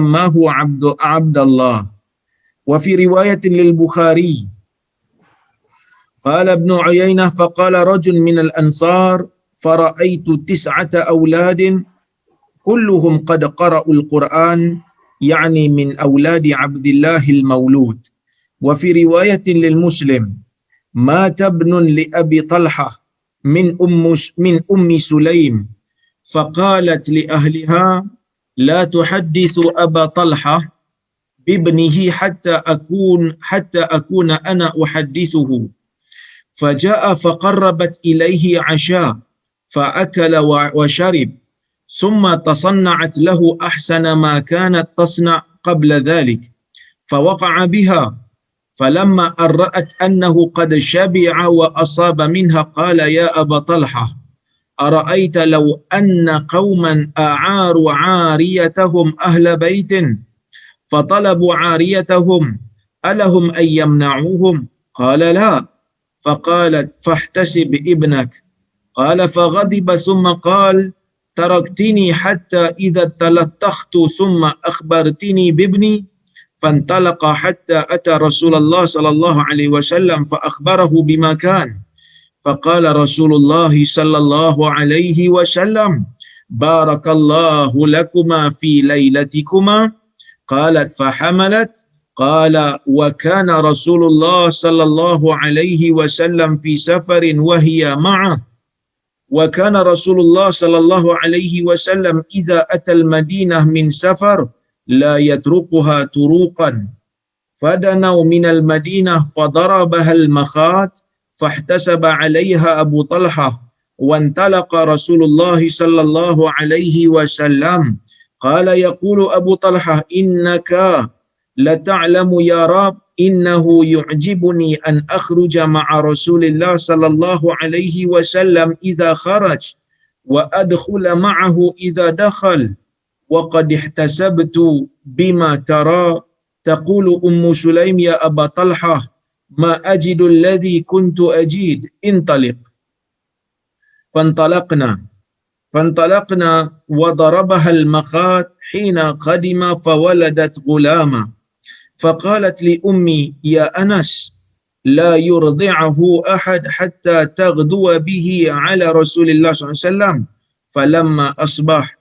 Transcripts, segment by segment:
فسماه عبد الله. وفي رواية للبخاري قال ابن عيينة فقال رجل من الأنصار فرأيت 9 أولاد كلهم قد قرأوا القرآن يعني من أولاد عبد الله المولود. وفي رواية للمسلم مات ابن لأبي طلحة من أم سليم فقالت لأهلها لا تحدث أبا طلحة بابنه حتى أكون أنا أحدثه. فجاء فقربت إليه عشاء فأكل وشرب ثم تصنعت له أحسن ما كانت تصنع قبل ذلك فوقع بها. فلما أن رأت أنه قد شبع وأصاب منها قال يا أبا طلحة أرأيت لو أن قوما أعاروا عاريتهم أهل بيت فطلبوا عاريتهم ألهم أن يمنعوهم؟ قال لا. فقالت فاحتسب ابنك. قال فغضب ثم قال تركتني حتى إذا تلطخت ثم أخبرتني بابني. فانطلق حتى أتى رسول الله صلى الله عليه وسلم فأخبره بما كان. فقال رسول الله صلى الله عليه وسلم بارك الله لكما في ليلتكما. قالت فحملت. قال وكان رسول الله صلى الله عليه وسلم في سفر وهي معه. وكان رسول الله صلى الله عليه وسلم إذا أتى المدينة من سفر لا يتركها طروقا. فدنوا من المدينة فضربها المخاط فاحتسب عليها أبو طلحة. وانطلق رسول الله صلى الله عليه وسلم. قال يقول أبو طلحة إنك لتعلم يا رب إنه يعجبني أن أخرج مع رسول الله صلى الله عليه وسلم إذا خرج وأدخل معه إذا دخل وقد احتسبت بما ترى. تقول أم سليم يا أبا طلحة ما أجد الذي كنت أجيد انطلق. فانطلقنا وضربها المخاط حين قدم فولدت غلاما. فقالت لأمي يا أنس لا يرضعه أحد حتى تغدو به على رسول الله صلى الله عليه وسلم. فلما أصبح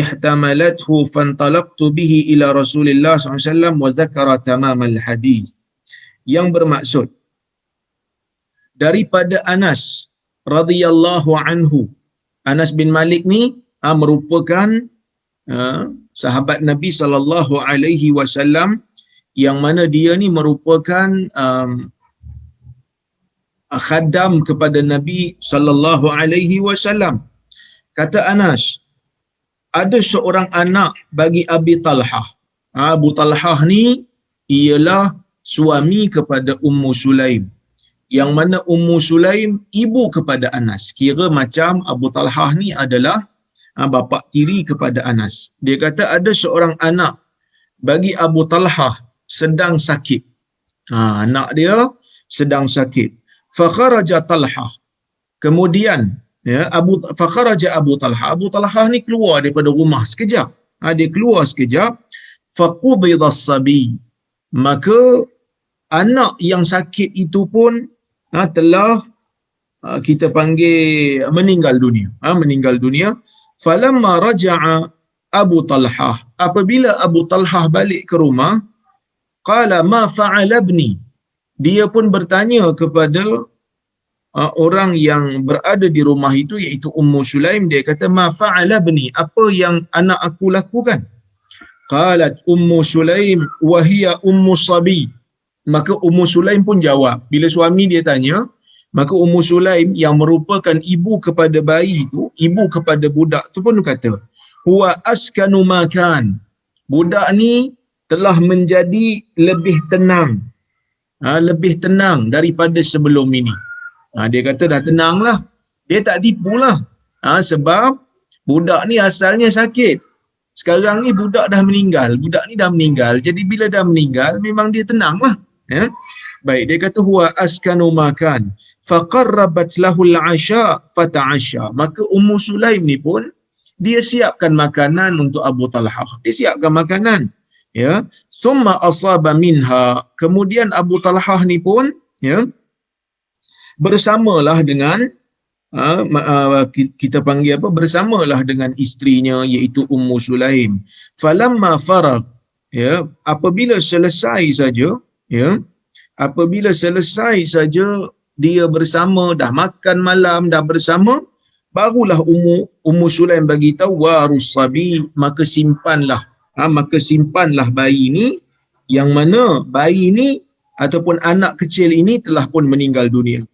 احتملته فانطلقت به إلى رسول الله صلى الله عليه وسلم وذكر تمام الحديث. Yang bermaksud daripada Anas radhiyallahu anhu. Anas bin Malik ni merupakan sahabat Nabi sallallahu alaihi wasallam yang mana dia ni merupakan khadam kepada Nabi sallallahu alaihi wasallam. Kata Anas, ada seorang anak bagi Abi Talhah. Abu Talhah ni ialah suami kepada Ummu Sulaim. Yang mana Ummu Sulaim ibu kepada Anas. Kira macam Abu Talhah ni adalah bapa tiri kepada Anas. Dia kata ada seorang anak bagi Abu Talhah sedang sakit. Anak dia sedang sakit. Fakharaja Talhah. Kemudian fakharaja Abu Talhah. Abu Talhah ni keluar daripada rumah sekejap. Dia keluar sekejap. Faqubidha as-sabi. Maka anak yang sakit itu pun telah kita panggil meninggal dunia. Meninggal dunia. Falamma raja'a Abu Talhah. Apabila Abu Talhah balik ke rumah, qala ma fa'ala ibni. Dia pun bertanya kepada orang yang berada di rumah itu iaitu Ummu Sulaim. Dia kata ma fa'ala ibni, apa yang anak aku lakukan? Qalat Ummu Sulaim wa hiya ummu sabi. Maka Ummu Sulaim pun jawab. Bila suami dia tanya, maka Ummu Sulaim yang merupakan ibu kepada bayi itu, ibu kepada budak tu pun kata, huwa askanu makan. Budak ni telah menjadi lebih tenang. Lebih tenang daripada sebelum ini. Dia kata dah tenanglah. Dia tak tipulah. Sebab budak ni asalnya sakit. Sekarang ni budak dah meninggal. Budak ni dah meninggal. Jadi bila dah meninggal, memang dia tenanglah. Baik, dia kata huwa askanu makan. Faqarrabat lahul asya fata'asya. Maka Ummu Sulaim ni pun dia siapkan makanan untuk Abu Talhah. Dia siapkan makanan. ya, summa asaba minha, kemudian Abu Talhah ni pun, ya, bersamalah dengan kita panggil apa, bersamalah dengan isterinya iaitu Ummu Sulaim. Falamma farag, ya, apabila selesai saja, ya, apabila selesai saja dia bersama, dah makan malam, dah bersama, barulah Ummu Sulaim bagi tahu warus sabi, maka simpanlah, maka simpanlah bayi ni, yang mana bayi ni ataupun anak kecil ini telah pun meninggal dunia.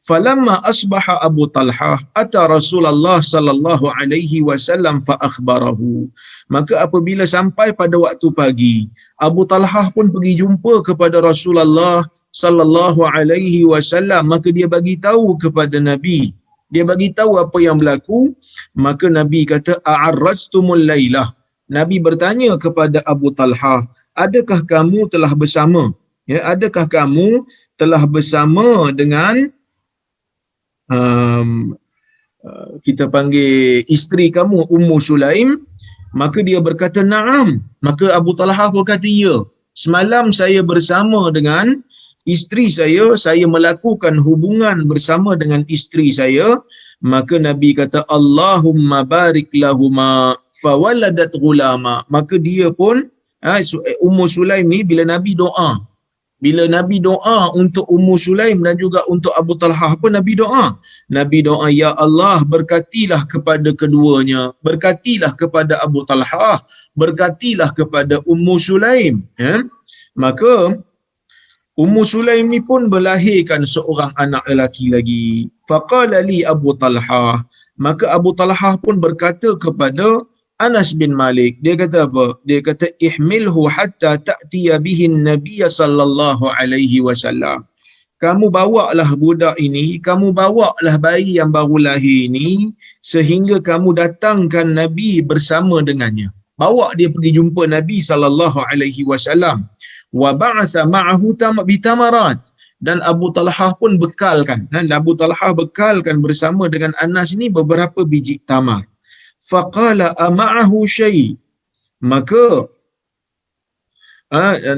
Falamma asbaha Abu Talhah ata Rasulullah sallallahu alaihi wasallam fa akhbarahu. Maka apabila sampai pada waktu pagi, Abu Talhah pun pergi jumpa kepada Rasulullah sallallahu alaihi wasallam, maka dia bagi tahu kepada Nabi. Dia bagi tahu apa yang berlaku. Maka Nabi kata a'arrastumul lailah. Nabi bertanya kepada Abu Talhah, adakah kamu telah bersama? Ya, adakah kamu telah bersama dengan kita panggil isteri kamu Ummu Sulaim? Maka dia berkata na'am. Maka Abu Talhah berkata ya, semalam saya bersama dengan isteri saya melakukan hubungan bersama dengan isteri saya. Maka Nabi kata Allahumma barik lahuma fawaladat ghulama. Maka dia pun, Ummu Sulaim ni, bila Nabi doa untuk Ummu Sulaim dan juga untuk Abu Talhah pun Nabi doa. Nabi doa, ya Allah, berkatilah kepada keduanya, berkatilah kepada Abu Talhah, berkatilah kepada Ummu Sulaim. Ya? Maka Ummu Sulaim ni pun berlahirkan seorang anak lelaki lagi. Faqala li Abu Talhah. Maka Abu Talhah pun berkata kepada Anas bin Malik, dia kata apa? Dia kata ihmilhu hatta ta'tiya bihi Nabiy sallallahu alaihi wasallam. Kamu bawalah budak ini, kamu bawalah bayi yang baru lahir ini sehingga kamu datangkan Nabi bersama dengannya. Bawa dia pergi jumpa Nabi sallallahu alaihi wasallam. Wa ba'atha ma'ahu bitamarat, dan Abu Talhah pun bekalkan, Abu Talhah bekalkan bersama dengan Anas ini beberapa biji tamar. Faqala ama'ahu syai', maka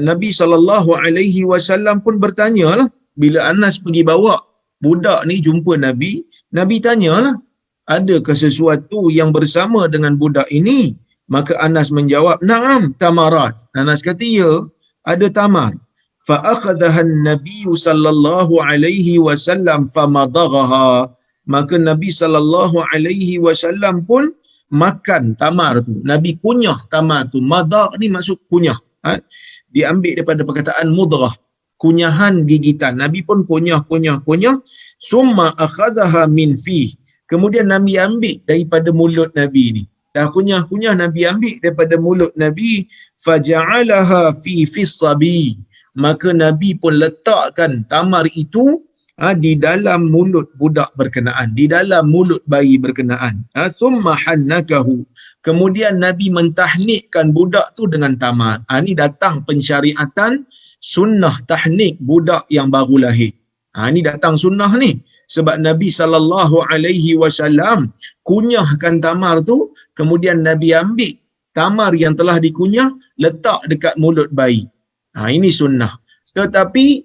Nabi sallallahu alaihi wasallam pun bertanyalah, bila Anas pergi bawa budak ni jumpa Nabi, Nabi tanyalah, adakah sesuatu yang bersama dengan budak ini? Maka Anas menjawab, na'am tamarat. Anas kata ya, ada tamar. Fa akhadhaha an-nabiy sallallahu alaihi wasallam famadaghaha. Maka Nabi sallallahu alaihi wasallam pun makan tamar tu. Nabi kunyah tamar tu. Madag ni maksud kunyah. Diambil daripada perkataan mudrah, kunyahan gigitan. Nabi pun kunyah. Summa akhadhaha min fih. Kemudian Nabi ambil daripada mulut Nabi ni. Dah kunyah Nabi ambil daripada mulut Nabi. Faja'alaha fi sabi. Maka Nabi pun letakkan tamar itu di dalam mulut budak berkenaan, di dalam mulut bayi berkenaan. Summa hannakahu. Kemudian Nabi mentahnikkan budak tu dengan tamar. Ni datang pensyariatan sunnah tahnik budak yang baru lahir. Ni datang sunnah ni. Sebab Nabi sallallahu alaihi wasallam kunyahkan tamar tu, kemudian Nabi ambil tamar yang telah dikunyah, letak dekat mulut bayi. Ini sunnah. Tetapi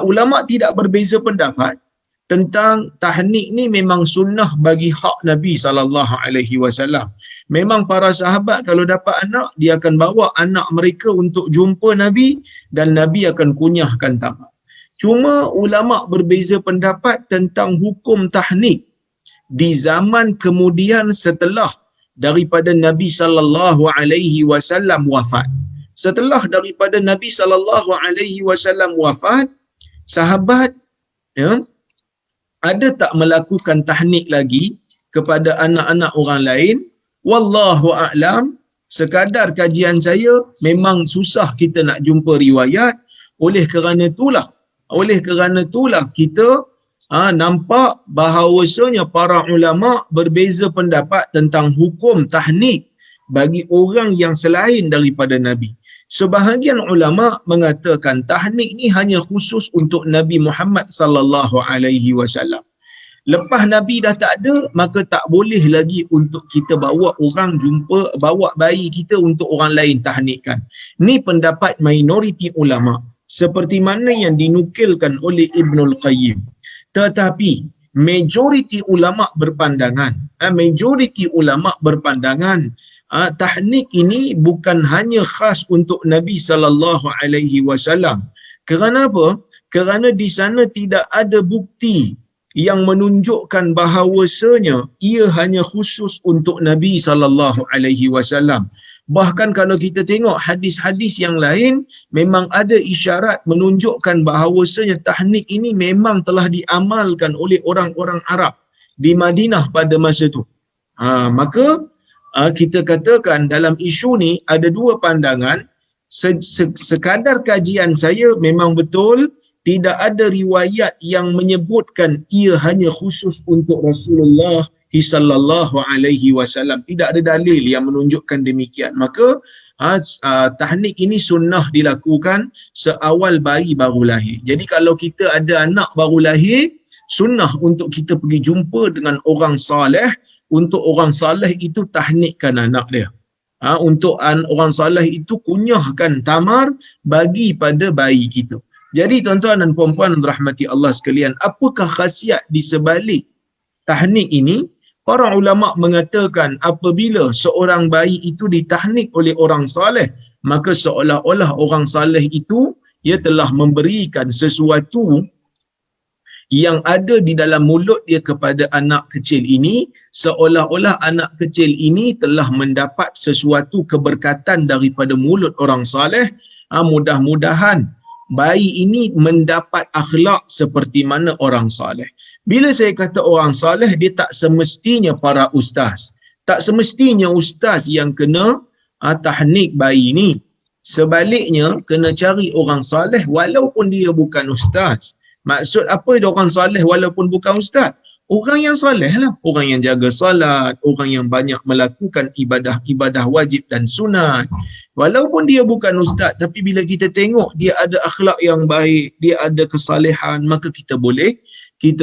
ulama tidak berbeza pendapat tentang tahnik ni memang sunnah bagi hak Nabi sallallahu alaihi wasallam. Memang para sahabat kalau dapat anak, dia akan bawa anak mereka untuk jumpa Nabi dan Nabi akan kunyahkan tamar. Cuma ulama berbeza pendapat tentang hukum tahnik di zaman kemudian setelah daripada Nabi sallallahu alaihi wasallam wafat. Setelah daripada Nabi sallallahu alaihi wasallam wafat, sahabat ada tak melakukan tahnik lagi kepada anak-anak orang lain? Wallahu a'lam. Sekadar kajian saya, memang susah kita nak jumpa riwayat. Oleh kerana itulah kita nampak bahawasanya para ulama berbeza pendapat tentang hukum tahnik bagi orang yang selain daripada Nabi. Sebahagian ulama mengatakan tahnik ni hanya khusus untuk Nabi Muhammad sallallahu alaihi wasallam. Lepas Nabi dah tak ada, maka tak boleh lagi untuk kita bawa orang jumpa, bawa bayi kita untuk orang lain tahnikkan. Ni pendapat minoriti ulama seperti mana yang dinukilkan oleh Ibnul Qayyim. Tetapi majoriti ulama berpandangan tahnik ini bukan hanya khas untuk Nabi sallallahu alaihi wasallam. Kerana apa? Kerana di sana tidak ada bukti yang menunjukkan bahawasanya ia hanya khusus untuk Nabi sallallahu alaihi wasallam. Bahkan kalau kita tengok hadis-hadis yang lain, memang ada isyarat menunjukkan bahawasanya tahnik ini memang telah diamalkan oleh orang-orang Arab di Madinah pada masa itu. Maka kita katakan dalam isu ni ada dua pandangan. Sekadar kajian saya memang betul tidak ada riwayat yang menyebutkan ia hanya khusus untuk Rasulullah sallallahu alaihi wasallam. Tidak ada dalil yang menunjukkan demikian. Maka tahnik ini sunnah dilakukan seawal bayi baru lahir. Jadi kalau kita ada anak baru lahir, sunnah untuk kita pergi jumpa dengan orang saleh, untuk orang saleh itu tahnikkan anak dia. Untuk orang saleh itu kunyahkan tamar bagi pada bayi kita. Jadi tuan-tuan dan puan-puan rahmati Allah sekalian, apakah khasiat di sebalik tahnik ini? Para ulama mengatakan apabila seorang bayi itu ditahnik oleh orang saleh, maka seolah-olah orang saleh itu ia telah memberikan sesuatu yang ada di dalam mulut dia kepada anak kecil ini, seolah-olah anak kecil ini telah mendapat sesuatu keberkatan daripada mulut orang saleh. Mudah-mudahan bayi ini mendapat akhlak seperti mana orang saleh. Bila saya kata orang saleh, dia tak semestinya para ustaz. Tak semestinya ustaz yang kena tahnik bayi ni. Sebaliknya, kena cari orang saleh walaupun dia bukan ustaz. Maksud apa dia orang saleh walaupun bukan ustaz? Orang yang saleh lah. Orang yang jaga salat, orang yang banyak melakukan ibadah-ibadah wajib dan sunat. Walaupun dia bukan ustaz, tapi bila kita tengok dia ada akhlak yang baik, dia ada kesalehan, maka kita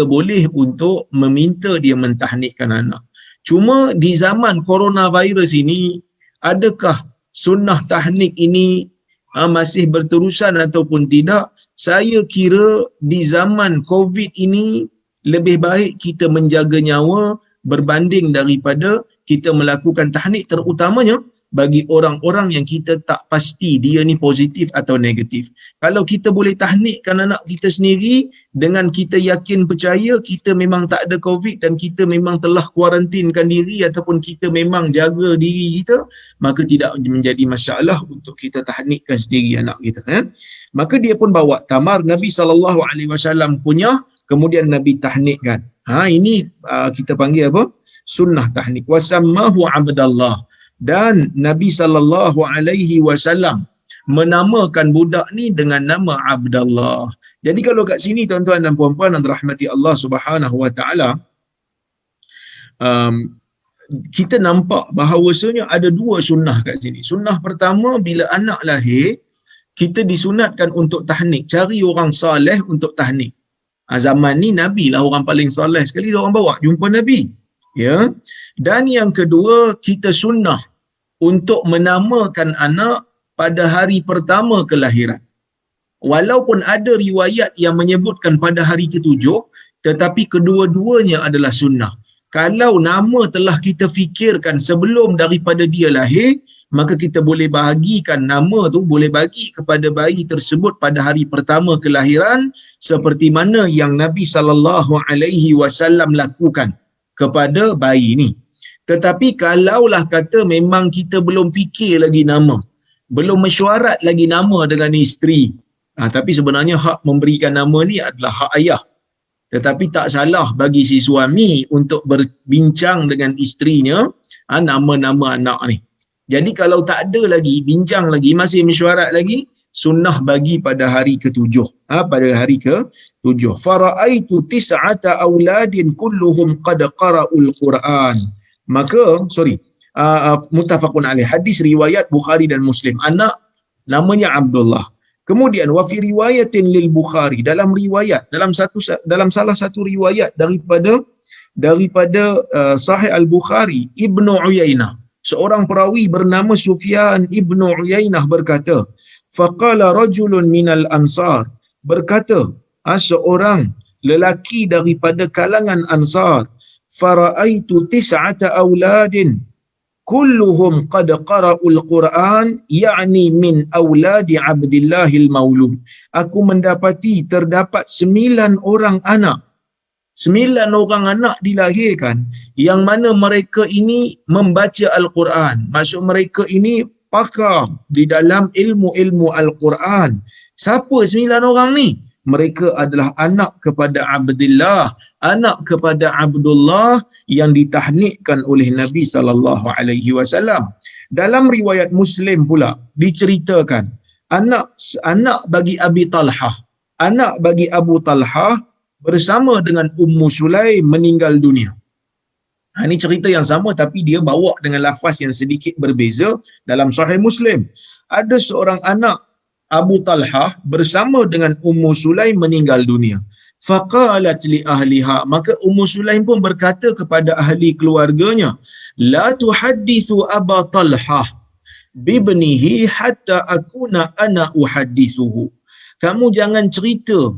boleh untuk meminta dia mentahnikkan anak. Cuma di zaman coronavirus ini, adakah sunnah tahnik ini masih berterusan ataupun tidak? Saya kira di zaman COVID ini lebih baik kita menjaga nyawa berbanding daripada kita melakukan tahnik, terutamanya bagi orang-orang yang kita tak pasti dia ni positif atau negatif. Kalau kita boleh tahnikkan anak kita sendiri dengan kita yakin percaya kita memang tak ada COVID dan kita memang telah kuarantinkan diri ataupun kita memang jaga diri kita, maka tidak menjadi masalah untuk kita tahnikkan sendiri anak kita. Maka dia pun bawa tamar Nabi SAW punya, kemudian Nabi tahnikkan. Ini kita panggil apa? Sunnah tahnik. Wasammahu Abdallah. Dan Nabi SAW menamakan budak ni dengan nama Abdallah. Jadi kalau kat sini tuan-tuan dan puan-puan yang dirahmati Allah Subhanahu Wa Taala, kita nampak bahawasanya ada dua sunnah kat sini. Sunnah pertama, bila anak lahir, kita disunatkan untuk tahnik. Cari orang saleh untuk tahnik. Zaman ni Nabi lah orang paling saleh sekali, dia orang bawa jumpa Nabi. Ya. Dan yang kedua, kita sunnah untuk menamakan anak pada hari pertama kelahiran. Walaupun ada riwayat yang menyebutkan pada hari ketujuh, tetapi kedua-duanya adalah sunnah. Kalau nama telah kita fikirkan sebelum daripada dia lahir, maka kita boleh bahagikan nama tu, boleh bagi kepada bayi tersebut pada hari pertama kelahiran, seperti mana yang Nabi SAW lakukan kepada bayi ni. Tetapi kalaulah kata memang kita belum fikir lagi nama, belum mesyuarat lagi nama dengan isteri, tapi sebenarnya hak memberikan nama ni adalah hak ayah. Tetapi tak salah bagi si suami untuk berbincang dengan isterinya nama-nama anak ni. Jadi kalau tak ada lagi, bincang lagi, masih mesyuarat lagi, sunnah bagi pada hari ketujuh. Pada hari ketujuh. Fara'aitu tis'ata auladin kulluhum qad qara'ul Quran. Maka, muttafaqun alaih, hadis riwayat Bukhari dan Muslim. Anak namanya Abdullah. Kemudian wa fi riwayatin lil Bukhari, dalam riwayat, dalam salah satu riwayat daripada Sahih Al-Bukhari, Ibnu Uyainah, seorang perawi bernama Sufyan Ibnu Uyainah berkata, faqala rajulun minal ansar, berkata seorang lelaki daripada kalangan Ansar, faraitu tis'ata auladin kulluhum qad qara'ul Quran, yakni min auladi Abdillahil Maulud. Aku mendapati terdapat 9 orang anak. 9 orang anak dilahirkan yang mana mereka ini membaca Al-Quran. Maksud mereka ini pakar di dalam ilmu-ilmu Al-Quran. Siapa 9 orang ni? Mereka adalah anak kepada Abdullah, anak kepada Abdullah yang ditahnikkan oleh Nabi SAW. Dalam riwayat Muslim pula diceritakan anak bagi Abi Talhah, anak bagi Abu Talhah bersama dengan Ummu Sulaim meninggal dunia. Ini cerita yang sama tapi dia bawa dengan lafaz yang sedikit berbeza dalam Sahih Muslim. Ada seorang anak Abu Talhah bersama dengan Ummu Sulaim meninggal dunia. Faqalat li ahliha, maka Ummu Sulaim pun berkata kepada ahli keluarganya, la tuhaddithu Aba Talhah bibnihi hatta akuna ana uhaddithuhu. Kamu jangan cerita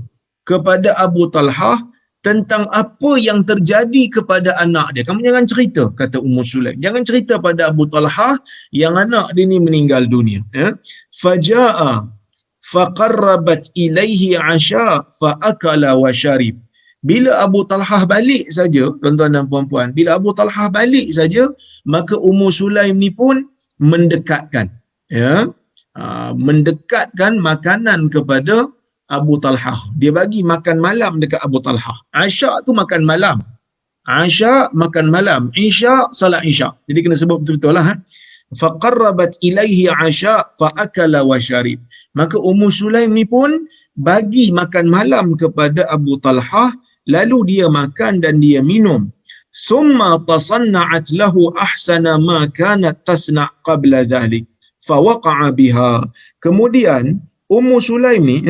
kepada Abu Talhah tentang apa yang terjadi kepada anak dia. Kamu jangan cerita, kata Ummu Sulaim. Jangan cerita pada Abu Talhah yang anak dia ni meninggal dunia. Faja'a faqarrabat ilaihi 'asha fa akala wa syarib. Bila Abu Talhah balik saja, tuan-tuan dan puan-puan, bila Abu Talhah balik saja, maka Ummu Sulaim ni pun mendekatkan, mendekatkan makanan kepada Abu Talhah. Dia bagi makan malam dekat Abu Talhah. Asya tu makan malam. Asya makan malam. Isya salat isya. Jadi kena sebut betul-betul lah. Faqarrabat ilaihi asya fa akala wa syarib. Maka Ummu Sulaim ni pun bagi makan malam kepada Abu Talhah, lalu dia makan dan dia minum. Summa tasanna'at lahu ahsana ma kanat tasna' qabla dhalik fa waqa'a biha. Kemudian Ummu Sulaim ni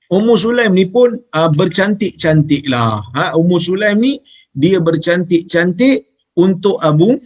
Ummu Sulaim ni pun bercantik-cantik lah. Ummu Sulaim ni dia bercantik-cantik untuk Abu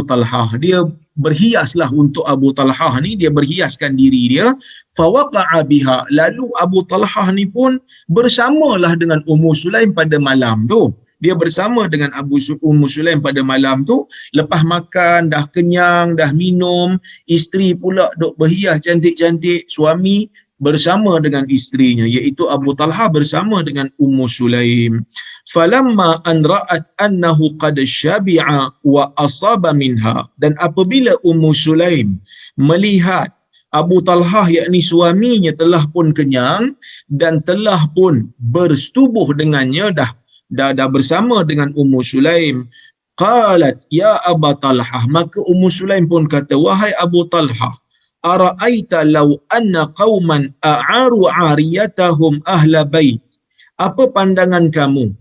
Talhah. Dia berhiaslah untuk Abu Talhah ni, dia berhiaskan diri dia. Fawaqa'a biha. Lalu Abu Talhah ni pun bersamalah dengan Ummu Sulaim pada malam tu. Dia bersama dengan Ummu Sulaim pada malam tu. Lepas makan, dah kenyang, dah minum, isteri pula duk berhias cantik-cantik, suami bersama dengan isterinya, iaitu Abu Talhah bersama dengan Ummu Sulaim. Falamma an ra'at annahu qad syabi'a wa asaba minha. Dan apabila Ummu Sulaim melihat Abu Talhah yakni suaminya telah pun kenyang dan telah pun bersetubuh dengannya, dah bersama dengan Ummu Sulaim, qalat ya Aba Talhah, maka Ummu Sulaim pun kata, wahai Abu Talhah, ara'aita law anna qauman a'aru 'ariyatahum ahla bait. Apa pandangan kamu?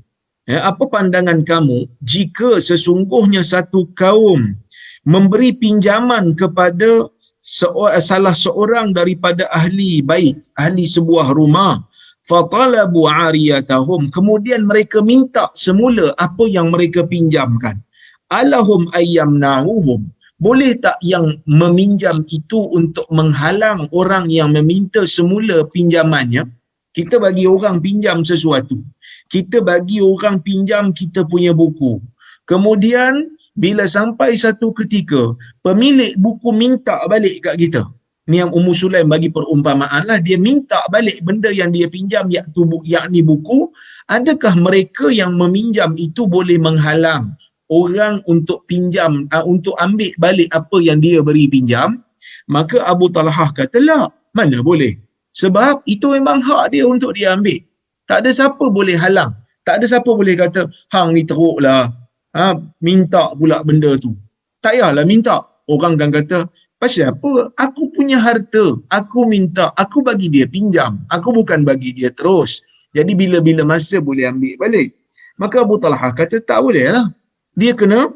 Apa pandangan kamu jika sesungguhnya satu kaum memberi pinjaman kepada salah seorang daripada ahli bait, ahli sebuah rumah, fatalabu 'ariyatahum, kemudian mereka minta semula apa yang mereka pinjamkan, alahum ayyamna'uhum, boleh tak yang meminjam itu untuk menghalang orang yang meminta semula pinjamannya? Kita bagi orang pinjam sesuatu. Kita bagi orang pinjam kita punya buku. Kemudian bila sampai satu ketika pemilik buku minta balik kat kita. Ni yang Ummu Sulaim bagi perumpamaan lah. Dia minta balik benda yang dia pinjam, yakni buku. Adakah mereka yang meminjam itu boleh menghalang orang untuk pinjam, untuk ambil balik apa yang dia beri pinjam? Maka Abu Talhah kata, lah, mana boleh. Sebab itu memang hak dia untuk dia ambil. Tak ada siapa boleh halang. Tak ada siapa boleh kata, hang ni teruklah, minta pula benda tu. Tak payahlah minta. Orang kan kata, pasal apa? Aku punya harta, aku minta, aku bagi dia pinjam. Aku bukan bagi dia terus. Jadi bila-bila masa boleh ambil balik. Maka Abu Talhah kata, tak boleh lah. Dia kena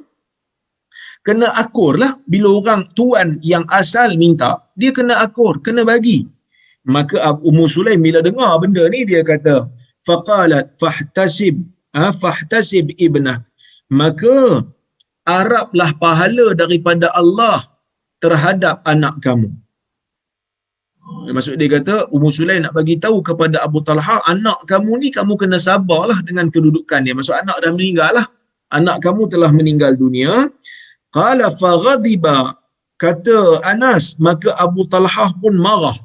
akur lah. Bila orang tuan yang asal minta, dia kena akur, kena bagi. Maka Ummu Sulaim bila dengar benda ni dia kata faqalat fahtasib ibnak, maka haraplah pahala daripada Allah terhadap anak kamu. Maksud dia kata Ummu Sulaim nak bagi tahu kepada Abu Talha, anak kamu ni kamu kena sabarlah dengan kedudukan dia. Maksud anak dah meninggal lah. Anak kamu telah meninggal dunia. Qala faghadiba, kata Anas, maka Abu Talha pun marah.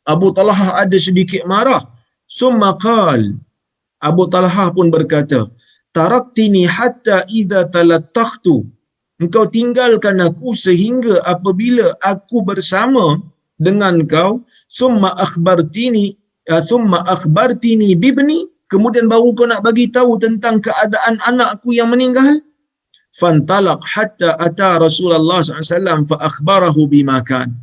Abu Talha ada sedikit marah. Summa qal, Abu Talha pun berkata, taraktini hatta idza talattakhtu, engkau tinggalkan aku sehingga apabila aku bersama dengan kau, summa akhbartini bibni, kemudian baru kau nak bagi tahu tentang keadaan anakku yang meninggal. Fantalaq hatta ata Rasulullah SAW fa akhbarahu bima kan.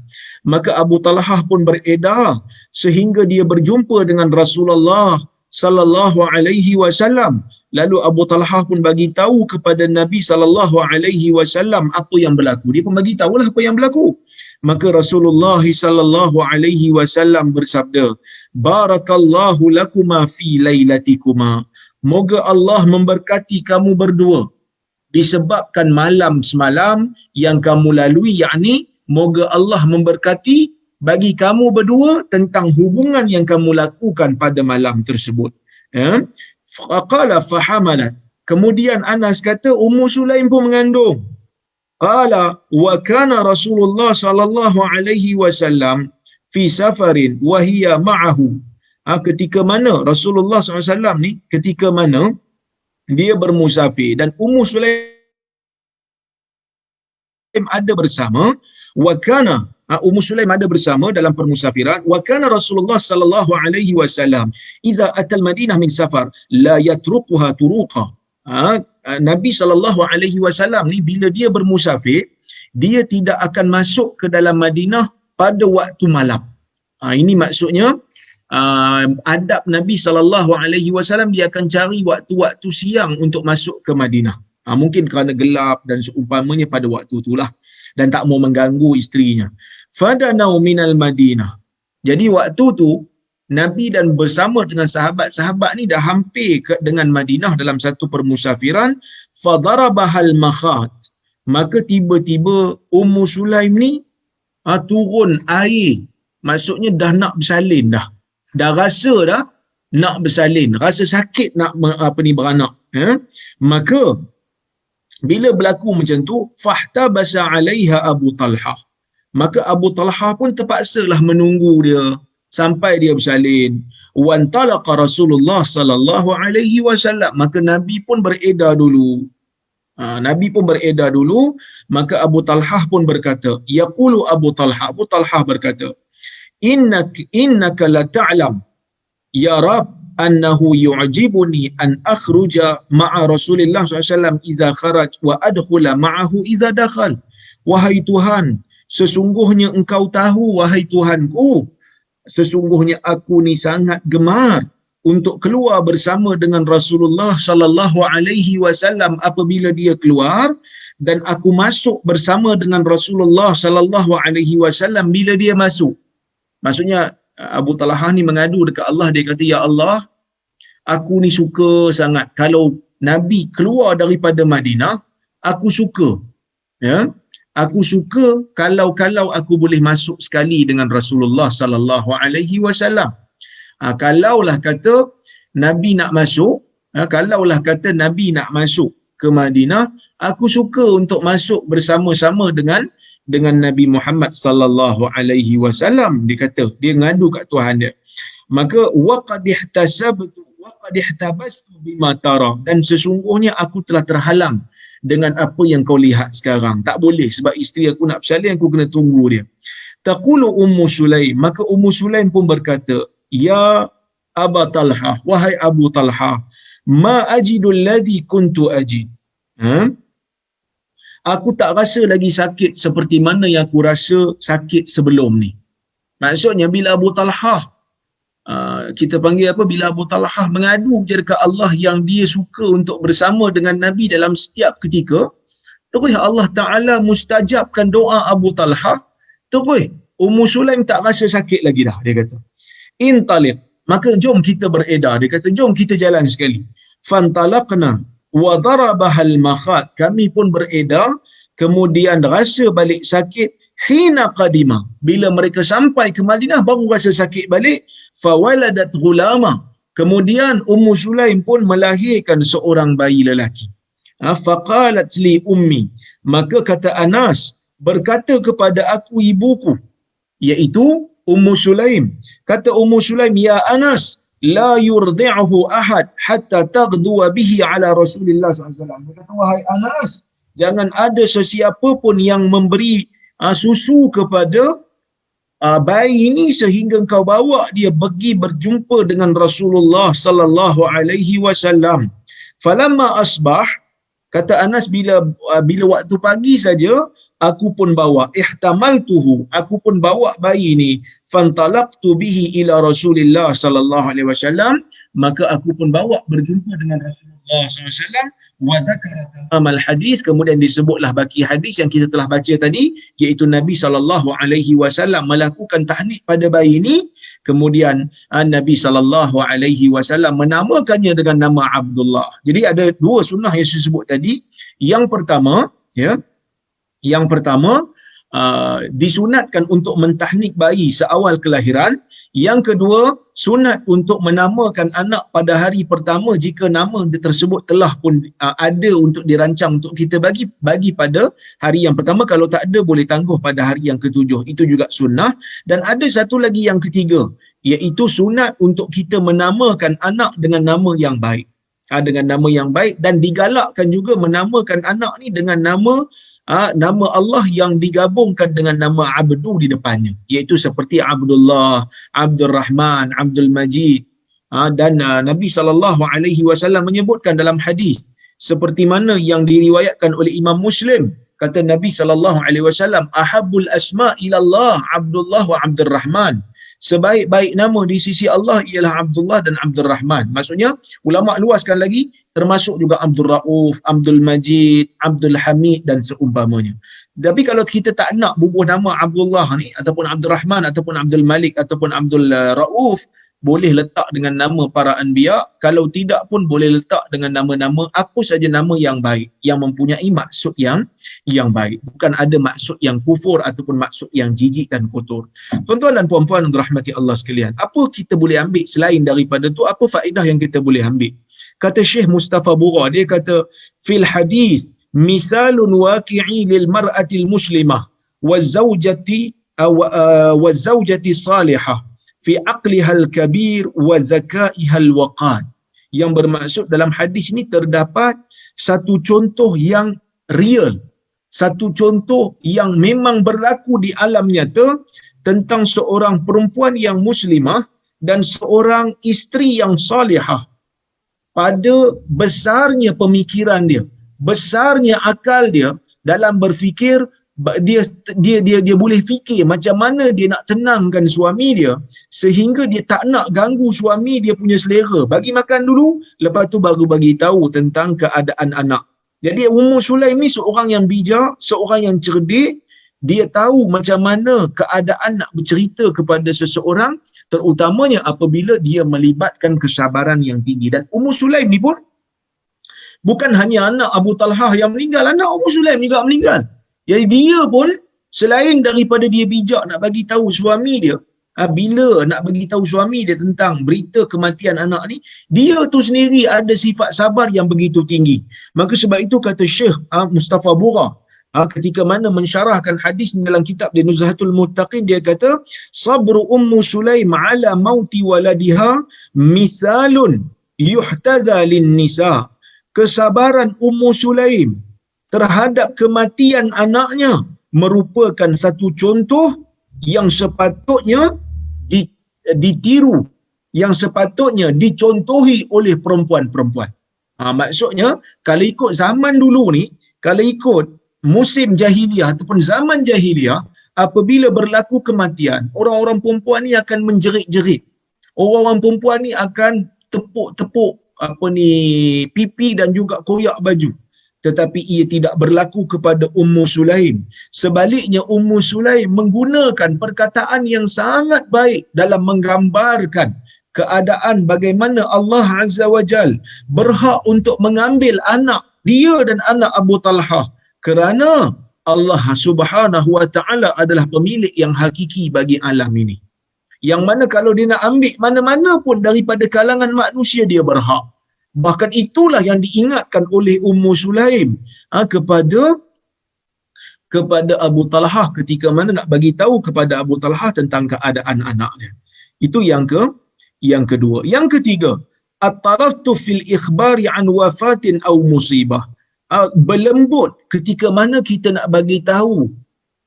Maka Abu Talhah pun beredar sehingga dia berjumpa dengan Rasulullah sallallahu alaihi wasallam. Lalu Abu Talhah pun bagi tahu kepada Nabi sallallahu alaihi wasallam apa yang berlaku. Dia pun bagi tahulah apa yang berlaku. Maka Rasulullah sallallahu alaihi wasallam bersabda, barakallahu lakuma fi lailatikuma, moga Allah memberkati kamu berdua disebabkan malam semalam yang kamu lalui, yakni moga Allah memberkati bagi kamu berdua tentang hubungan yang kamu lakukan pada malam tersebut. Faqala fahamalat, kemudian Anas kata Ummu Sulaim pun mengandung. Qala wa kana Rasulullah sallallahu alaihi wasallam fi safarin wa hiya ma'ahu. Ketika mana Rasulullah SAW ni, ketika mana dia bermusafir dan Ummu Sulaim ada bersama, wa kana Ummu Sulaim ada bersama dalam permusafiran. Wa kana Rasulullah sallallahu alaihi wasallam idza atal Madinah min safar la yatrukuha turuqa. Nabi sallallahu alaihi wasallam ni bila dia bermusafir, dia tidak akan masuk ke dalam Madinah pada waktu malam. Ini maksudnya adab Nabi sallallahu alaihi wasallam, dia akan cari waktu-waktu siang untuk masuk ke Madinah. Mungkin kerana gelap dan seumpamanya pada waktu itulah, dan tak mau mengganggu isterinya. Fadanau minal Madinah. Jadi waktu tu Nabi dan bersama dengan sahabat-sahabat ni dah hampir dengan Madinah dalam satu permusafiran. Fadarabahal makhat, maka tiba-tiba Ummu Sulaim ni turun air, maksudnya dah nak bersalin dah. Dah rasa dah nak bersalin, rasa sakit nak beranak. Maka bila berlaku macam tu, fahtabasa alaiha Abu Talha, maka Abu Talha pun terpaksalah menunggu dia sampai dia bersalin. Wantalaqa Rasulullah sallallahu alaihi wasallam, maka Nabi pun beredar dulu. Maka Abu Talha pun berkata, yaqulu Abu Talha berkata, innaka la ta'lam ya Rab annahu yu'jibuni an akhruja ma'a Rasulillah SAW idza kharaj wa adkhula ma'ahu idza dakhal. Wahai Tuhan, sesungguhnya engkau tahu, wahai Tuhanku, sesungguhnya aku ni sangat gemar untuk keluar bersama dengan Rasulullah sallallahu alaihi wasallam apabila dia keluar, dan aku masuk bersama dengan Rasulullah sallallahu alaihi wasallam bila dia masuk. Maksudnya Abu Talha ni mengadu dekat Allah, dia kata, ya Allah, aku ni suka sangat kalau Nabi keluar daripada Madinah, aku suka, aku suka kalau aku boleh masuk sekali dengan Rasulullah sallallahu alaihi wasallam. Kalaulah kata Nabi nak masuk, ke Madinah, aku suka untuk masuk bersama-sama dengan Nabi Muhammad sallallahu alaihi wasallam. Dia kata, dia ngadu kat Tuhan dia. Maka waqad ihtabastu bima tara, dan sesungguhnya aku telah terhalang dengan apa yang kau lihat sekarang. Tak boleh sebab isteri aku nak bersalin, aku kena tunggu dia. Taqulu Ummu Sulaim, maka Ummu Sulaim pun berkata, ya Aba Talha, wahai Abu Talha, ma ajidu alladhi kuntu ajid. Aku tak rasa lagi sakit seperti mana yang aku rasa sakit sebelum ni. Maksudnya bila Abu Talha, kita panggil apa, bila Abu Talha mengadu je dekat Allah yang dia suka untuk bersama dengan Nabi dalam setiap ketika, terus Allah Ta'ala mustajabkan doa Abu Talha. Terus Ummu Sulaim tak rasa sakit lagi dah, dia kata. Intaliq, maka jom kita beredar. Dia kata, jom kita jalan sekali. Fantalaqna wa darabahal makhat. Kami pun beredar, kemudian rasa balik sakit. Hina qadima, bila mereka sampai ke Madinah baru rasa sakit balik. Fawaladat ghulama, kemudian Ummu Sulaim pun melahirkan seorang bayi lelaki. Faqalat li ummi, maka kata Anas, berkata kepada aku ibuku, iaitu Ummu Sulaim. Kata Ummu Sulaim, ya Anas, la yurdi'uhu ahad hatta taghduwa bihi ala Rasulillah SAW. Dia kata, wahai Anas, jangan ada sesiapa pun yang memberi susu kepada bayi ini sehingga kau bawa dia pergi berjumpa dengan Rasulullah sallallahu alaihi wasallam. Falamma asbah, kata Anas, bila waktu pagi saja aku pun bawa, ihtamaltuhu, aku pun bawa bayi ini, fantalaqtu bihi ila Rasulillah sallallahu alaihi wasallam, maka aku pun bawa berjumpa dengan Rasulullah sallallahu alaihi wasallam. Wa zakara amal hadis, kemudian disebutlah baki hadis yang kita telah baca tadi, iaitu Nabi sallallahu alaihi wasallam melakukan tahnik pada bayi ini, kemudian Nabi sallallahu alaihi wasallam menamakannya dengan nama Abdullah. Jadi ada dua sunnah yang saya sebut tadi. Yang pertama, yang pertama, disunatkan untuk mentahnik bayi seawal kelahiran. Yang kedua, sunat untuk menamakan anak pada hari pertama jika nama tersebut telah pun ada untuk dirancang untuk kita bagi pada hari yang pertama. Kalau tak ada, boleh tangguh pada hari yang ketujuh. Itu juga sunnah. Dan ada satu lagi yang ketiga, iaitu sunat untuk kita menamakan anak dengan nama yang baik. Dengan nama yang baik, dan digalakkan juga menamakan anak ni dengan nama Allah yang digabungkan dengan nama Abdu di depannya, iaitu seperti Abdullah, Abdul Rahman, Abdul Majid. Dan Nabi SAW menyebutkan dalam hadis seperti mana yang diriwayatkan oleh Imam Muslim, kata Nabi SAW, ahabbul asma ilallah Abdullah wa Abdul Rahman. Sebaik-baik nama di sisi Allah ialah Abdullah dan Abdul Rahman. Maksudnya, ulama luaskan lagi, termasuk juga Abdul Rauf, Abdul Majid, Abdul Hamid dan seumpamanya. Tapi kalau kita tak nak bubuh nama Abdullah ni, ataupun Abdul Rahman, ataupun Abdul Malik, ataupun Abdul Rauf, boleh letak dengan nama para anbiya. Kalau tidak pun boleh letak dengan nama-nama apa saja nama yang baik, yang mempunyai maksud yang baik. Bukan ada maksud yang kufur ataupun maksud yang jijik dan kotor. Tuan-tuan dan puan-puan yang dirahmati Allah sekalian, apa kita boleh ambil selain daripada tu? Apa faedah yang kita boleh ambil? Kata Syekh Mustafa Bura, dia kata, fil hadis misalun waqi'i lil mar'atil muslimah wazawjati salihah fi aqlihal kabir wa zakaihal waqad. Yang bermaksud dalam hadis ini terdapat satu contoh yang real, satu contoh yang memang berlaku di alam nyata tentang seorang perempuan yang muslimah dan seorang isteri yang salihah, pada besarnya pemikiran dia, besarnya akal dia dalam berfikir. Dia boleh fikir macam mana dia nak tenangkan suami dia sehingga dia tak nak ganggu suami dia punya selera. Bagi makan dulu, lepas tu baru bagi tahu tentang keadaan anak. Jadi Ummu Sulaim ni seorang yang bijak, seorang yang cerdik. Dia tahu macam mana keadaan nak bercerita kepada seseorang, terutamanya apabila dia melibatkan kesabaran yang tinggi. Dan Ummu Sulaim ni pun bukan hanya anak Abu Talhah yang meninggal, anak Ummu Sulaim juga meninggal. Jadi dia pun selain daripada dia bijak nak bagi tahu suami dia, bila nak bagi tahu suami dia tentang berita kematian anak ni, dia tu sendiri ada sifat sabar yang begitu tinggi. Maka sebab itu kata Syekh Mustafa Bura, ketika mana mensyarahkan hadis dalam kitab dia Nuzhatul Muttaqin, dia kata, sabru Ummu Sulaim ala mauti waladiha misalun yuhtaza lin nisa. Kesabaran Ummu Sulaim terhadap kematian anaknya merupakan satu contoh yang sepatutnya ditiru, yang sepatutnya dicontohi oleh perempuan-perempuan. Maksudnya, kalau ikut zaman dulu ni, kalau ikut musim jahiliah ataupun zaman jahiliah, apabila berlaku kematian, orang-orang perempuan ni akan menjerit-jerit. Orang-orang perempuan ni akan tepuk-tepuk pipi dan juga koyak baju. tetapi ia tidak berlaku kepada Ummu Sulaim. Sebaliknya Ummu Sulaim menggunakan perkataan yang sangat baik dalam menggambarkan keadaan bagaimana Allah Azza wa Jal berhak untuk mengambil anak dia dan anak Abu Talhah kerana Allah Subhanahu wa taala adalah pemilik yang hakiki bagi alam ini. Yang mana kalau dia nak ambil mana-mana pun daripada kalangan manusia dia berhak. Bahkan itulah yang diingatkan oleh Ummu Sulaim kepada Abu Talhah ketika mana nak bagi tahu kepada Abu Talhah tentang keadaan anaknya. Itu yang kedua. Yang ketiga, at-taraftuf fil ikhbari an wafatin aw musibah. Berlembut ketika mana kita nak bagi tahu,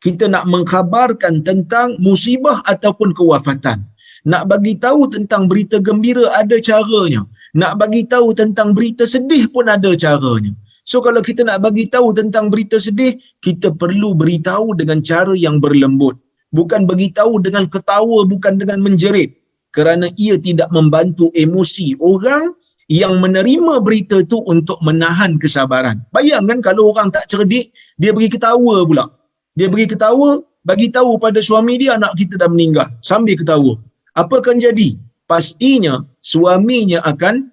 kita nak mengkhabarkan tentang musibah ataupun kewafatan. Nak bagi tahu tentang berita gembira ada caranya. Nak bagi tahu tentang berita sedih pun ada caranya. So kalau kita nak bagi tahu tentang berita sedih, kita perlu beritahu dengan cara yang berlembut. Bukan beritahu dengan ketawa, bukan dengan menjerit. Kerana ia tidak membantu emosi orang yang menerima berita tu untuk menahan kesabaran. Bayangkan kalau orang tak cerdik, dia pergi ketawa pula. Dia pergi ketawa, bagi tahu pada suami dia anak kita dah meninggal, sambil ketawa. Apa akan jadi? Pastinya suaminya akan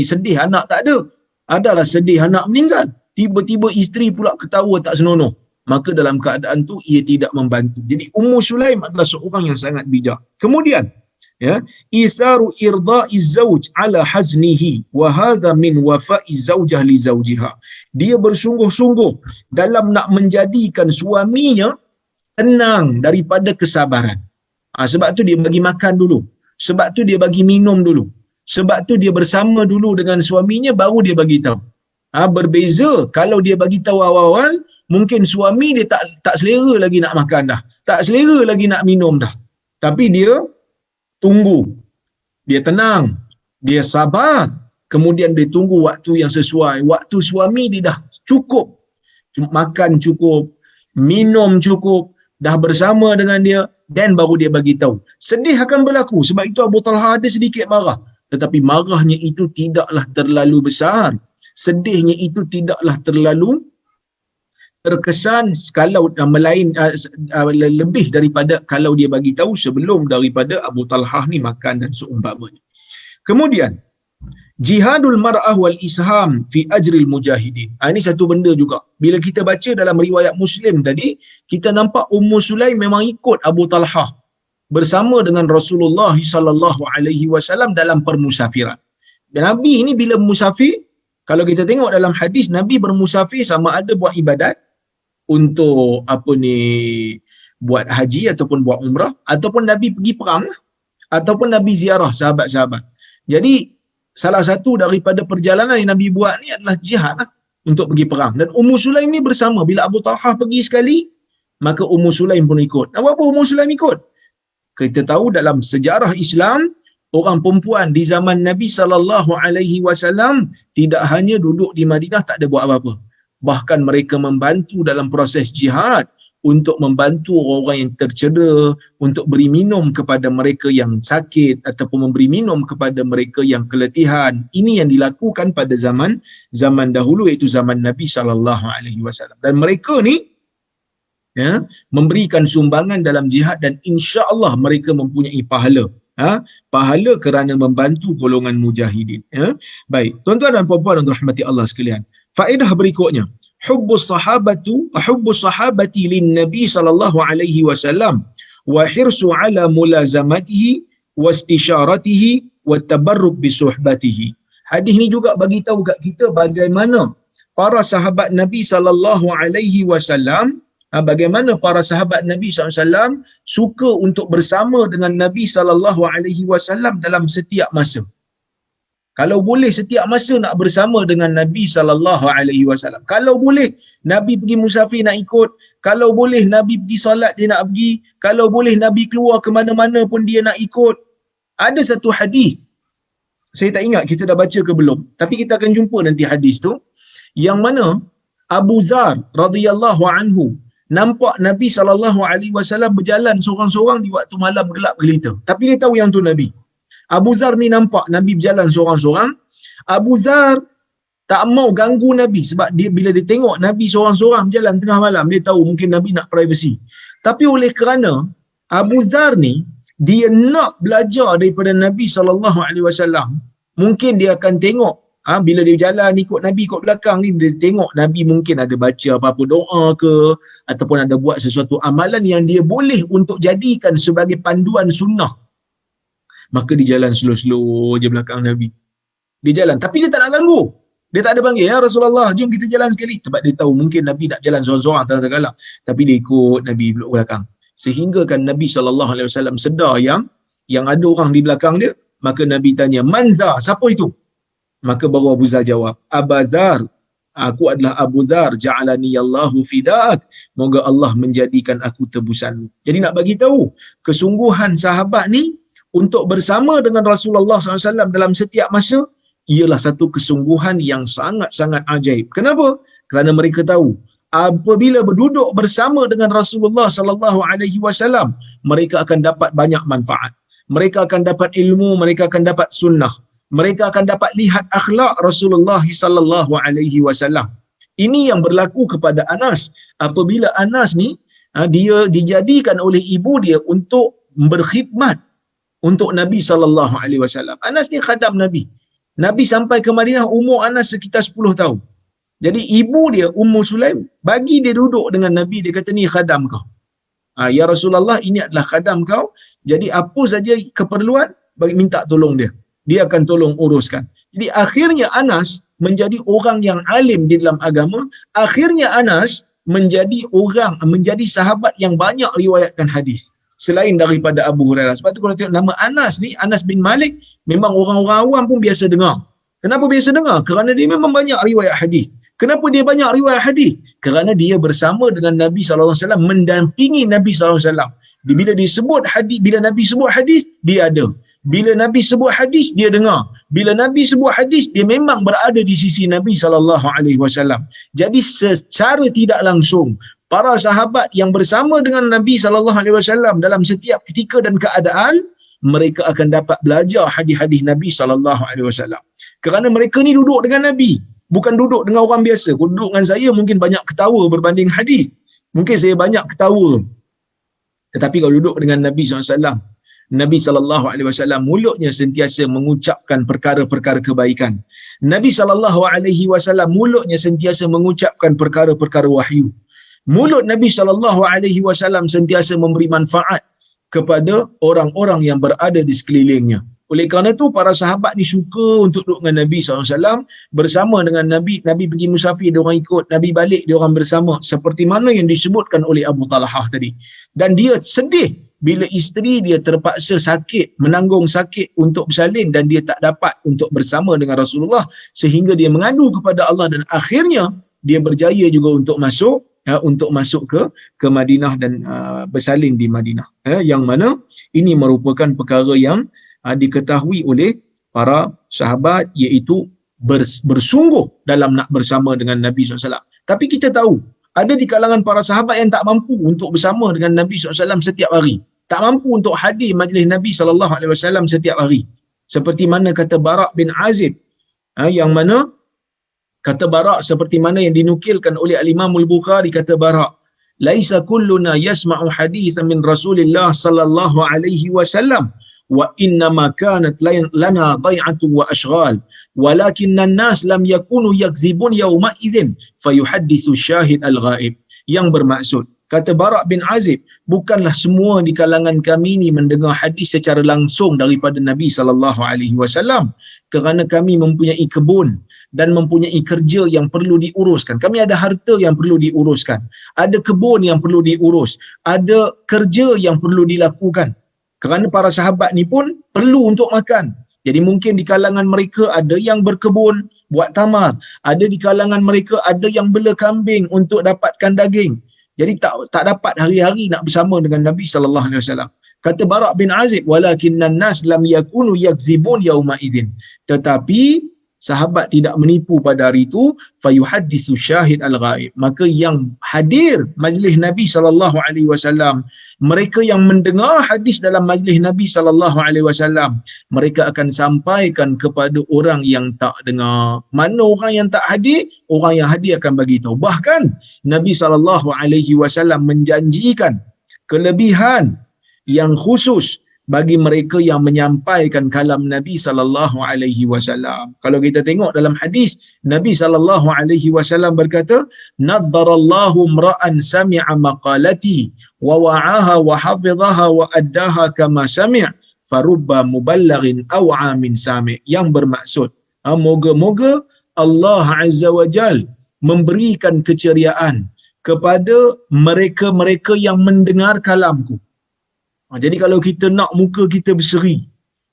sedih anak tak ada. Adalah sedih anak meninggal. Tiba-tiba isteri pula ketawa tak senonoh. Maka dalam keadaan tu ia tidak membantu. Jadi Ummu Sulaim adalah seorang yang sangat bijak. Kemudian isaru irda'i zawj ala haznihi wa hadha min wafa'i zawjah li zawjiha. Dia bersungguh-sungguh dalam nak menjadikan suaminya tenang daripada kesabaran. Sebab tu dia bagi makan dulu. Sebab tu dia bagi minum dulu. Sebab tu dia bersama dulu dengan suaminya baru dia bagi tahu. Berbeza kalau dia bagi tahu awal-awal, mungkin suami dia tak selera lagi nak makan dah. Tak selera lagi nak minum dah. Tapi dia tunggu. Dia tenang. Dia sabar. Kemudian dia tunggu waktu yang sesuai. Waktu suami dia dah cukup. Makan cukup. Minum cukup. Dah bersama dengan dia. Dan baru dia bagi tahu. Sedih akan berlaku. Sebab itu Abu Talhah ada sedikit marah. Tetapi marahnya itu tidaklah terlalu besar. Sedihnya itu tidaklah terlalu terkesan kalau lebih daripada kalau dia bagi tahu sebelum daripada Abu Talhah ni makan dan seumpamanya. Kemudian jihadul mar'ah wal isham fi ajril mujahidin. Ini satu benda juga. Bila kita baca dalam riwayat Muslim tadi, kita nampak Ummu Sulaim memang ikut Abu Talhah bersama dengan Rasulullah sallallahu alaihi wasallam dalam permusafiran. Dan Nabi ini bila musafir, kalau kita tengok dalam hadis, Nabi bermusafir sama ada buat ibadat untuk buat haji ataupun buat umrah, ataupun Nabi pergi perang, ataupun Nabi ziarah sahabat-sahabat. Jadi salah satu daripada perjalanan yang Nabi buat ni adalah jihad untuk pergi perang. Dan Ummu Sulaim ni bersama. Bila Abu Talhah pergi sekali, maka Ummu Sulaim pun ikut. Apa Ummu Sulaim ikut? Kita tahu dalam sejarah Islam, orang perempuan di zaman Nabi sallallahu alaihi wasallam tidak hanya duduk di Madinah tak ada buat apa-apa. Bahkan mereka membantu dalam proses jihad untuk membantu orang yang tercedera, untuk beri minum kepada mereka yang sakit ataupun memberi minum kepada mereka yang keletihan. Ini yang dilakukan pada zaman dahulu, iaitu zaman Nabi sallallahu alaihi wasallam. Dan mereka ni memberikan sumbangan dalam jihad dan insya-Allah mereka mempunyai pahala. Pahala kerana membantu golongan mujahidin. Baik, tuan-tuan dan puan-puan yang dirahmati Allah sekalian. Faedah berikutnya, hubbus sahabati lin Nabi sallallahu alaihi wasallam wa hirsu ala mulazamatihi wa istisharatihi wa tabarruk bi suhbatihi. Hadis ni juga bagi tahu kat kita bagaimana para sahabat Nabi sallallahu alaihi wasallam, bagaimana para sahabat Nabi SAW suka untuk bersama dengan Nabi SAW dalam setiap masa. Kalau boleh setiap masa nak bersama dengan Nabi SAW. Kalau boleh Nabi pergi musafir nak ikut. Kalau boleh Nabi pergi solat dia nak pergi. Kalau boleh Nabi keluar ke mana-mana pun dia nak ikut. Ada satu hadis, saya tak ingat kita dah baca ke belum, tapi kita akan jumpa nanti hadis tu, yang mana Abu Zar radhiyallahu anhu nampak Nabi SAW berjalan seorang-seorang di waktu malam gelap gelita. Tapi dia tahu yang tu Nabi. Abu Zar ni nampak Nabi berjalan seorang-seorang. Abu Zar tak mau ganggu Nabi sebab dia bila dia tengok Nabi seorang-seorang berjalan tengah malam, dia tahu mungkin Nabi nak privacy. Tapi oleh kerana Abu Dhar ni dia nak belajar daripada Nabi SAW, mungkin dia akan tengok bila dia jalan ikut Nabi ikut belakang ni, dia tengok Nabi mungkin ada baca apa-apa doa ke ataupun ada buat sesuatu amalan yang dia boleh untuk jadikan sebagai panduan sunnah. Maka dia jalan slow-slow je belakang Nabi. Dia jalan tapi dia tak nak ganggu. Dia tak ada panggil, ya Rasulullah, jom kita jalan sekali. Sebab dia tahu mungkin Nabi nak jalan seorang-seorang tengah-tengah. Tapi dia ikut Nabi belakang. Sehingga kan Nabi SAW sedar yang ada orang di belakang dia. Maka Nabi tanya, Manza, siapa itu? Maka baru Abu Dhar jawab, Abu Dhar, aku adalah Abu Dhar, ja'alani Allahu fidak. Moga Allah menjadikan aku tebusanmu. Jadi nak bagi tahu kesungguhan sahabat ni untuk bersama dengan Rasulullah SAW dalam setiap masa, ialah satu kesungguhan yang sangat-sangat ajaib. Kenapa? Kerana mereka tahu apabila berduduk bersama dengan Rasulullah SAW, mereka akan dapat banyak manfaat. Mereka akan dapat ilmu, mereka akan dapat sunnah. Mereka akan dapat lihat akhlak Rasulullah SAW. Ini yang berlaku kepada Anas. Apabila Anas ni dia dijadikan oleh ibu dia untuk berkhidmat untuk Nabi SAW. Anas ni khadam Nabi. Nabi sampai ke Madinah, umur Anas sekitar 10 tahun. Jadi ibu dia, Ummu Sulaim, bagi dia duduk dengan Nabi, dia kata, ni khadam kau. Ya Rasulullah, ini adalah khadam kau. Jadi apa saja keperluan, bagi minta tolong dia. Dia akan tolong uruskan. Jadi akhirnya Anas menjadi orang yang alim di dalam agama. Akhirnya Anas menjadi sahabat yang banyak riwayatkan hadis selain daripada Abu Hurairah. Sebab tu kalau tengok nama Anas ni, Anas bin Malik, memang orang-orang awam pun biasa dengar. Kenapa biasa dengar? Kerana dia memang banyak riwayat hadis. Kenapa dia banyak riwayat hadis? Kerana dia bersama dengan Nabi SAW, mendampingi Nabi SAW. Bila disebut hadis, bila Nabi sebut hadis, dia ada. Bila Nabi sebut hadis, dia dengar. Bila Nabi sebut hadis, dia memang berada di sisi Nabi SAW. Jadi secara tidak langsung, para sahabat yang bersama dengan Nabi SAW dalam setiap ketika dan keadaan, mereka akan dapat belajar hadis-hadis Nabi SAW. Kerana mereka ni duduk dengan Nabi, bukan duduk dengan orang biasa. Kalau duduk dengan saya, mungkin banyak ketawa berbanding hadis. Mungkin saya banyak ketawa. Tetapi kalau duduk dengan Nabi SAW, Nabi SAW mulutnya sentiasa mengucapkan perkara-perkara kebaikan. Nabi SAW mulutnya sentiasa mengucapkan perkara-perkara wahyu. Mulut Nabi SAW sentiasa memberi manfaat kepada orang-orang yang berada di sekelilingnya. Oleh kerana itu, para sahabat ni suka untuk duduk dengan Nabi SAW, bersama dengan Nabi. Nabi pergi musafir, dia orang ikut. Nabi balik, dia orang bersama. Seperti mana yang disebutkan oleh Abu Talhah tadi. Dan dia sedih bila isteri dia terpaksa sakit, menanggung sakit untuk bersalin, dan dia tak dapat untuk bersama dengan Rasulullah, sehingga dia mengadu kepada Allah, dan akhirnya dia berjaya juga untuk masuk ke Madinah dan bersalin di Madinah. Yang mana ini merupakan perkara yang diketahui oleh para sahabat, iaitu bersungguh dalam nak bersama dengan Nabi SAW. Tapi kita tahu, ada di kalangan para sahabat yang tak mampu untuk bersama dengan Nabi SAW setiap hari. Tak mampu untuk hadir majlis Nabi SAW setiap hari. Seperti mana kata Bara' bin Azib, yang mana kata Bara' seperti mana yang dinukilkan oleh Al-Imam Al-Bukhari, kata Bara', laisa kulluna yasma'u hadithan min Rasulillah sallallahu alaihi wasallam wa inna ma kanat lana dai'atun wa ashghal walakinna an-nas lam yakunu yakzibun yawma idzin fayuhaddithu syahid al-ghaib. Yang bermaksud, kata Bara' bin Azib, bukanlah semua di kalangan kami ni mendengar hadis secara langsung daripada Nabi sallallahu alaihi wasallam, kerana kami mempunyai kebun dan mempunyai kerja yang perlu diuruskan. Kami ada harta yang perlu diuruskan, ada kebun yang perlu diurus, ada kerja yang perlu dilakukan. Kerana para sahabat ni pun perlu untuk makan. Jadi mungkin di kalangan mereka ada yang berkebun, buat tamar. Ada di kalangan mereka ada yang bela kambing untuk dapatkan daging. Jadi tak dapat hari-hari nak bersama dengan Nabi sallallahu alaihi wasallam. Kata Bara' bin Azib, walakinnan nas lam yakunu yakzibun yauma idzin. Tetapi sahabat tidak menipu pada hari itu, fayuhaddithu syahid al-ghaib, maka yang hadir majlis Nabi sallallahu alaihi wasallam, mereka yang mendengar hadis dalam majlis Nabi sallallahu alaihi wasallam, mereka akan sampaikan kepada orang yang tak dengar. Mana orang yang tak hadir, orang yang hadir akan bagi tahu. Bahkan Nabi sallallahu alaihi wasallam menjanjikan kelebihan yang khusus bagi mereka yang menyampaikan kalam Nabi sallallahu alaihi wasallam. Kalau kita tengok dalam hadis, Nabi sallallahu alaihi wasallam berkata, "Naddarallahu imra'an sami'a maqalati wa wa'aha wa hafizaha wa addaha kama sami', farubba muballighin aw 'amin sami'." Yang bermaksud, moga-moga Allah Azza wa Jal memberikan keceriaan kepada mereka-mereka yang mendengar kalamku. Jadi kalau kita nak muka kita berseri,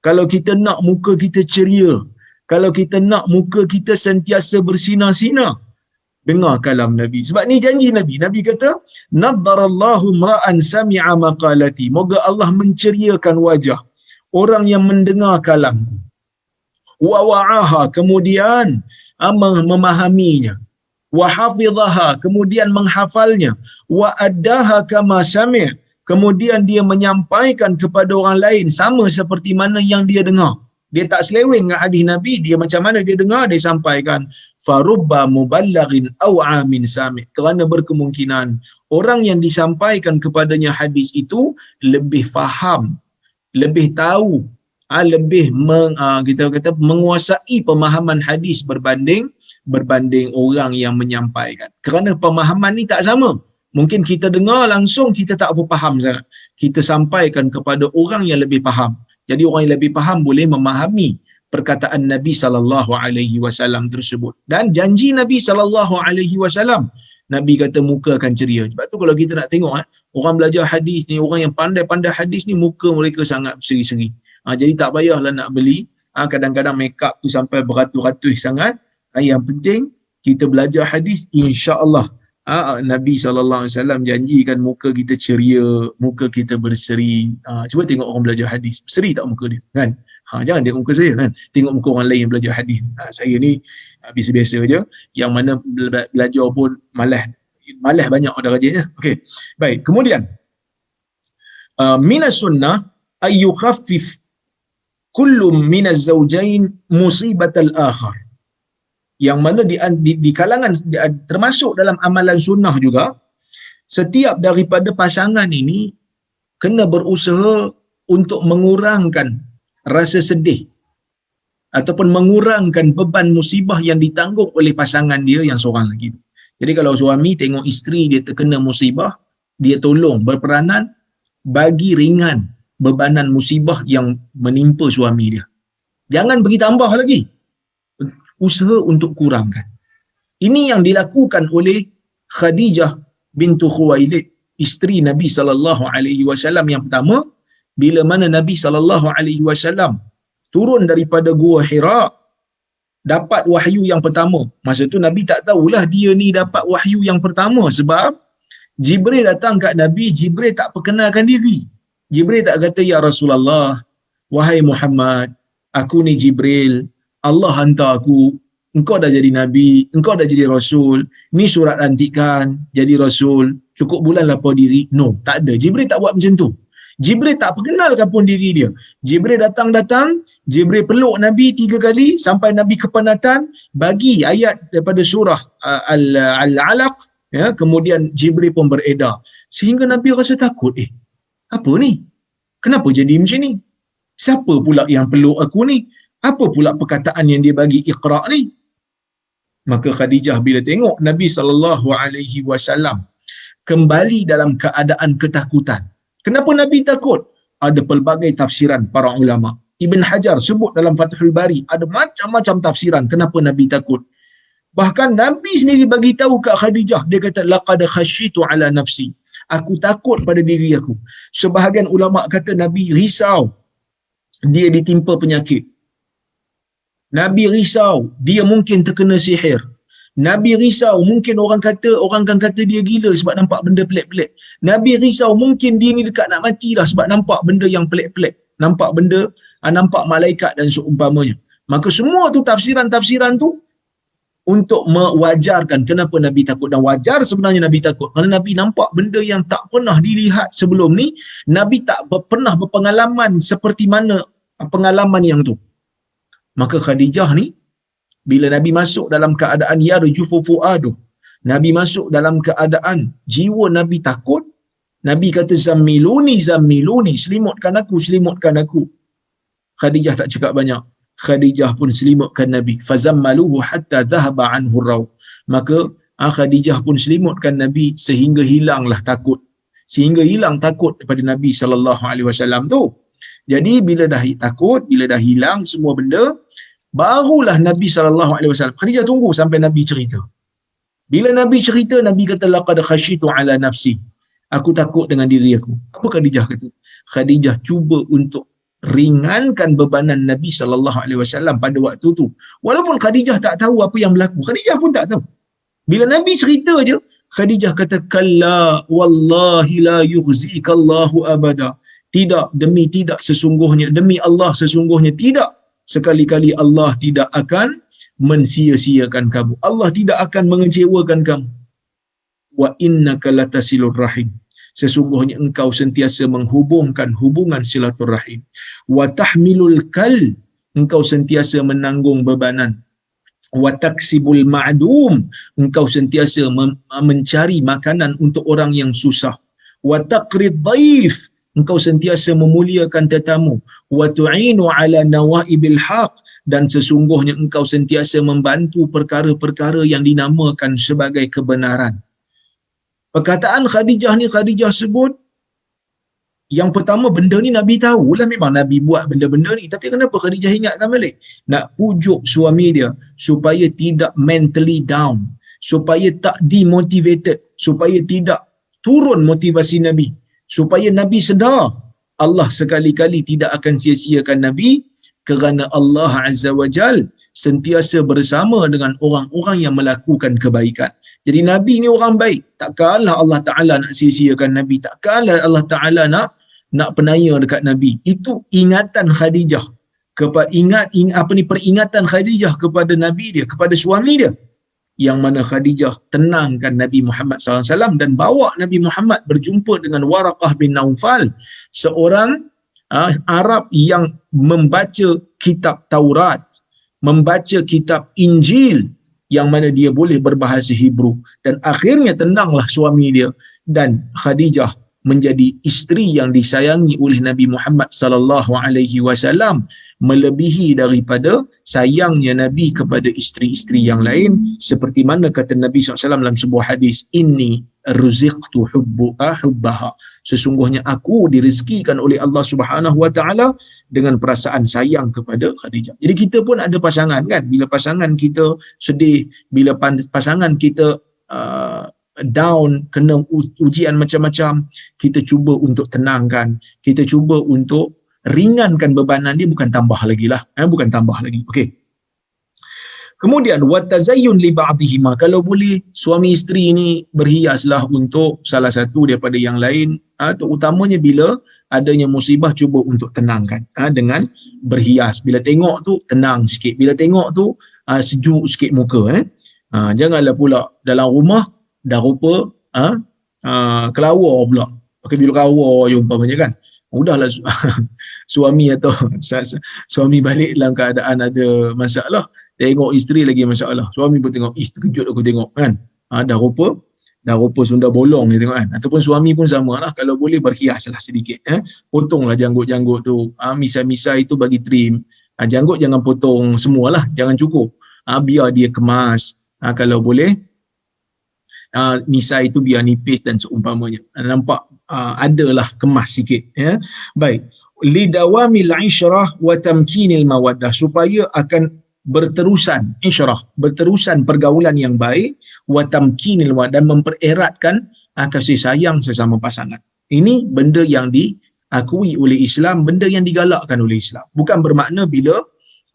kalau kita nak muka kita ceria, kalau kita nak muka kita sentiasa bersinar-sinar, dengar kalam Nabi. Sebab ni janji Nabi. Nabi kata, "Naddarallahu imra'an sami'a maqalati." Moga Allah menceriakan wajah orang yang mendengar kalamku. Wa wa'aha, kemudian memahaminya. Wa hafizaha, kemudian menghafalnya. Wa addaha kama sami', kemudian dia menyampaikan kepada orang lain sama seperti mana yang dia dengar. Dia tak seleweng dengan hadis Nabi, dia macam mana dia dengar, dia sampaikan. Farubba muballighin aw 'amin sami', kerana berkemungkinan orang yang disampaikan kepadanya hadis itu lebih faham, lebih tahu, lebih kita kata menguasai pemahaman hadis berbanding orang yang menyampaikan. Kerana pemahaman ni tak sama. Mungkin kita dengar langsung kita tak apa faham sangat. Kita sampaikan kepada orang yang lebih faham. Jadi orang yang lebih faham boleh memahami perkataan Nabi sallallahu alaihi wasallam tersebut. Dan janji Nabi sallallahu alaihi wasallam, Nabi kata muka akan ceria. Sebab tu kalau kita nak tengok orang belajar hadis ni, orang yang pandai-pandai hadis ni, muka mereka sangat berseri-seri. Jadi tak payahlah nak beli kadang-kadang make up tu sampai beratus-ratus sangat. Yang penting kita belajar hadis, insya-Allah Nabi SAW janjikan muka kita ceria, muka kita berseri. Cuba tengok orang belajar hadis, berseri tak muka dia, kan? Jangan tengok muka saya, kan? Tengok muka orang lain yang belajar hadis. Saya ni biasa-biasa je, yang mana belajar pun malas banyak orang rajinnya. Okey. Baik, kemudian minas sunnah ay yukhaffif kullu minaz zawjain musibatal akhar. Yang mana di kalangan, termasuk dalam amalan sunnah juga, setiap daripada pasangan ini kena berusaha untuk mengurangkan rasa sedih ataupun mengurangkan beban musibah yang ditanggung oleh pasangan dia yang seorang lagi tu. Jadi kalau suami tengok isteri dia terkena musibah, dia tolong berperanan bagi ringan bebanan musibah yang menimpa suami dia. Jangan bagi tambah lagi. Usaha untuk kurangkan. Ini yang dilakukan oleh Khadijah bintu Khuwailid, isteri Nabi sallallahu alaihi wasallam yang pertama, bila mana Nabi sallallahu alaihi wasallam turun daripada Gua Hira, dapat wahyu yang pertama. Masa tu Nabi tak tahulah dia ni dapat wahyu yang pertama, sebab Jibril datang kat Nabi, Jibril tak perkenalkan diri. Jibril tak kata, "Ya Rasulullah, wahai Muhammad, aku ni Jibril, Allah hantar aku, engkau dah jadi Nabi, engkau dah jadi Rasul, ni surat lantikan jadi Rasul, cukup bulan lapor diri." No, tak ada. Jibril tak buat macam tu. Jibril tak perkenalkan pun diri dia. Jibril datang, Jibril peluk Nabi 3 kali sampai Nabi kepenatan, bagi ayat daripada surah Al-Alaq, ya, kemudian Jibril pun beredar. Sehingga Nabi rasa takut, apa ni? Kenapa jadi macam ni? Siapa pula yang peluk aku ni? Apa pula perkataan yang dia bagi Iqra ni? Maka Khadijah bila tengok Nabi SAW kembali dalam keadaan ketakutan. Kenapa Nabi takut? Ada pelbagai tafsiran para ulama. Ibn Hajar sebut dalam Fathul Bari, ada macam-macam tafsiran kenapa Nabi takut. Bahkan Nabi sendiri bagi tahu kat Khadijah, dia kata, "Laqad khasyitu ala nafsi." Aku takut pada diri aku. Sebahagian ulama kata Nabi risau dia ditimpa penyakit. Nabi risau dia mungkin terkena sihir. Nabi risau mungkin orang akan kata dia gila sebab nampak benda pelik-pelik. Nabi risau mungkin dia ni dekat nak mati dah sebab nampak benda yang pelik-pelik. Nampak benda, nampak malaikat dan seumpamanya. Maka semua tu tafsiran-tafsiran tu untuk mewajarkan kenapa Nabi takut. Dan wajar sebenarnya Nabi takut kerana Nabi nampak benda yang tak pernah dilihat sebelum ni. Nabi tak pernah berpengalaman seperti mana pengalaman yang tu. Maka Khadijah ni bila Nabi masuk dalam keadaan yarjufu fuadu, Nabi masuk dalam keadaan jiwa Nabi takut, Nabi kata zammiluni zammiluni, selimutkan aku selimutkan aku. Khadijah tak cakap banyak. Khadijah pun selimutkan Nabi. Fazammaluhu hatta dhahaba anhu raw. Maka Khadijah pun selimutkan Nabi sehingga hilanglah takut. Sehingga hilang takut daripada Nabi sallallahu alaihi wasallam tu. Jadi bila dah takut, bila dah hilang semua benda, barulah Nabi sallallahu alaihi wasallam. Khadijah tunggu sampai Nabi cerita. Bila Nabi cerita, Nabi kata laqad khashitu ala nafsi. Aku takut dengan diri aku. Apa Khadijah kata? Khadijah cuba untuk ringankan bebanan Nabi sallallahu alaihi wasallam pada waktu tu. Walaupun Khadijah tak tahu apa yang berlaku. Khadijah pun tak tahu. Bila Nabi cerita je, Khadijah kata kalla wallahi la yughzikallahu abada. Tidak, demi tidak sesungguhnya, demi Allah sesungguhnya tidak. Sekali-kali Allah tidak akan mensia-siakan kamu. Allah tidak akan mengecewakan kamu. Wa innaka latasilur rahim. Sesungguhnya engkau sentiasa menghubungkan hubungan silaturahim. Wa tahmilul kal. Engkau sentiasa menanggung bebanan. Wa taksibul ma'dum. Engkau sentiasa mencari makanan untuk orang yang susah. Wa taqrid dhaif. Engkau sentiasa memuliakan tetamu. Wa tu'inu ala nawaibil haq. Dan sesungguhnya engkau sentiasa membantu perkara-perkara yang dinamakan sebagai kebenaran. Perkataan Khadijah ni, Khadijah sebut, yang pertama benda ni Nabi tahulah, memang Nabi buat benda-benda ni. Tapi kenapa Khadijah ingatkan balik? Nak pujuk suami dia supaya tidak mentally down. Supaya tak demotivated. Supaya tidak turun motivasi Nabi. Supaya Nabi sedar Allah sekali-kali tidak akan sia-siakan Nabi, kerana Allah Azza wa Jal sentiasa bersama dengan orang-orang yang melakukan kebaikan. Jadi Nabi ni orang baik. Takkanlah Allah Ta'ala nak sia-siakan Nabi. Takkanlah Allah Ta'ala nak penaya dekat Nabi. Itu ingatan Khadijah. Peringatan Khadijah kepada Nabi dia, kepada suami dia. Yang mana Khadijah tenangkan Nabi Muhammad SAW dan bawa Nabi Muhammad berjumpa dengan Waraqah bin Naufal, seorang Arab yang membaca kitab Taurat, membaca kitab Injil, yang mana dia boleh berbahasa Hebrew. Dan akhirnya tenanglah suami dia, dan Khadijah menjadi isteri yang disayangi oleh Nabi Muhammad sallallahu alaihi wasallam, melebihi daripada sayangnya Nabi kepada isteri-isteri yang lain. Seperti mana kata Nabi SAW dalam sebuah hadis, inni ruziqtu hubbaha. Sesungguhnya aku direzekikan oleh Allah Subhanahu Wa Taala dengan perasaan sayang kepada Khadijah. Jadi kita pun ada pasangan kan, bila pasangan kita sedih, bila pasangan kita down, kena ujian macam-macam, kita cuba untuk tenangkan, kita cuba untuk ringankan bebanan dia, bukan tambah lagi lah, bukan tambah lagi. Okey. Kemudian watazayyun li ba'dihima, kalau boleh suami isteri ni berhiaslah untuk salah satu daripada yang lain, terutamanya bila adanya musibah, cuba untuk tenangkan dengan berhias. Bila tengok tu tenang sikit, bila tengok tu sejuk sikit muka. Janganlah pula dalam rumah dah rupa kelawar pula, pakai bilik kawar je umpamanya kan. Udahlah suami atau suami balik dalam keadaan ada masalah, tengok isteri lagi masalah, suami pun tengok, terkejut aku tengok kan, dah rupa sunda bolong ni tengok kan. Ataupun suami pun samalah, kalau boleh berhiaslah sedikit, potonglah janggut-janggut tu, misai-misai tu bagi trim, janggut jangan potong semualah, jangan cukup, biar dia kemas, kalau boleh misai tu biar nipis dan seumpamanya, nampak adalah kemas sikit, ya. Baik, lidawamil isyrah wa tamkinil mawaddah, supaya akan berterusan isyrah, berterusan pergaulan yang baik, wa tamkinil mawaddah, dan mempereratkan kasih sayang sesama pasangan. Ini benda yang diakui oleh Islam, benda yang digalakkan oleh Islam. Bukan bermakna bila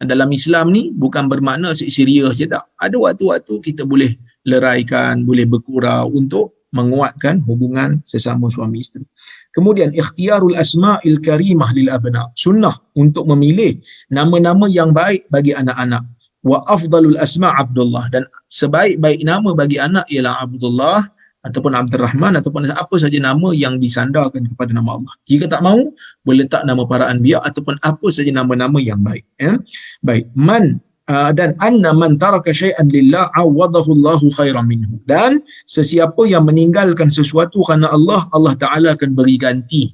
dalam Islam ni bukan bermakna serius je, tak. Ada waktu-waktu kita boleh leraikan, boleh bergurau untuk menguatkan hubungan sesama suami isteri. Kemudian ikhtiyarul asma'il karimah lil abna. Sunnah untuk memilih nama-nama yang baik bagi anak-anak. Wa afdalul asma' Abdullah, dan sebaik-baik nama bagi anak ialah Abdullah ataupun Abdul Rahman ataupun apa saja nama yang disandarkan kepada nama Allah. Jika tak mahu, boleh letak nama para anbiya ataupun apa saja nama-nama yang baik, ya. Baik, dan anna man taraka syai'an lillah awadahu Allahu khairan minhu. Dan sesiapa yang meninggalkan sesuatu kerana Allah, Allah Taala akan beri ganti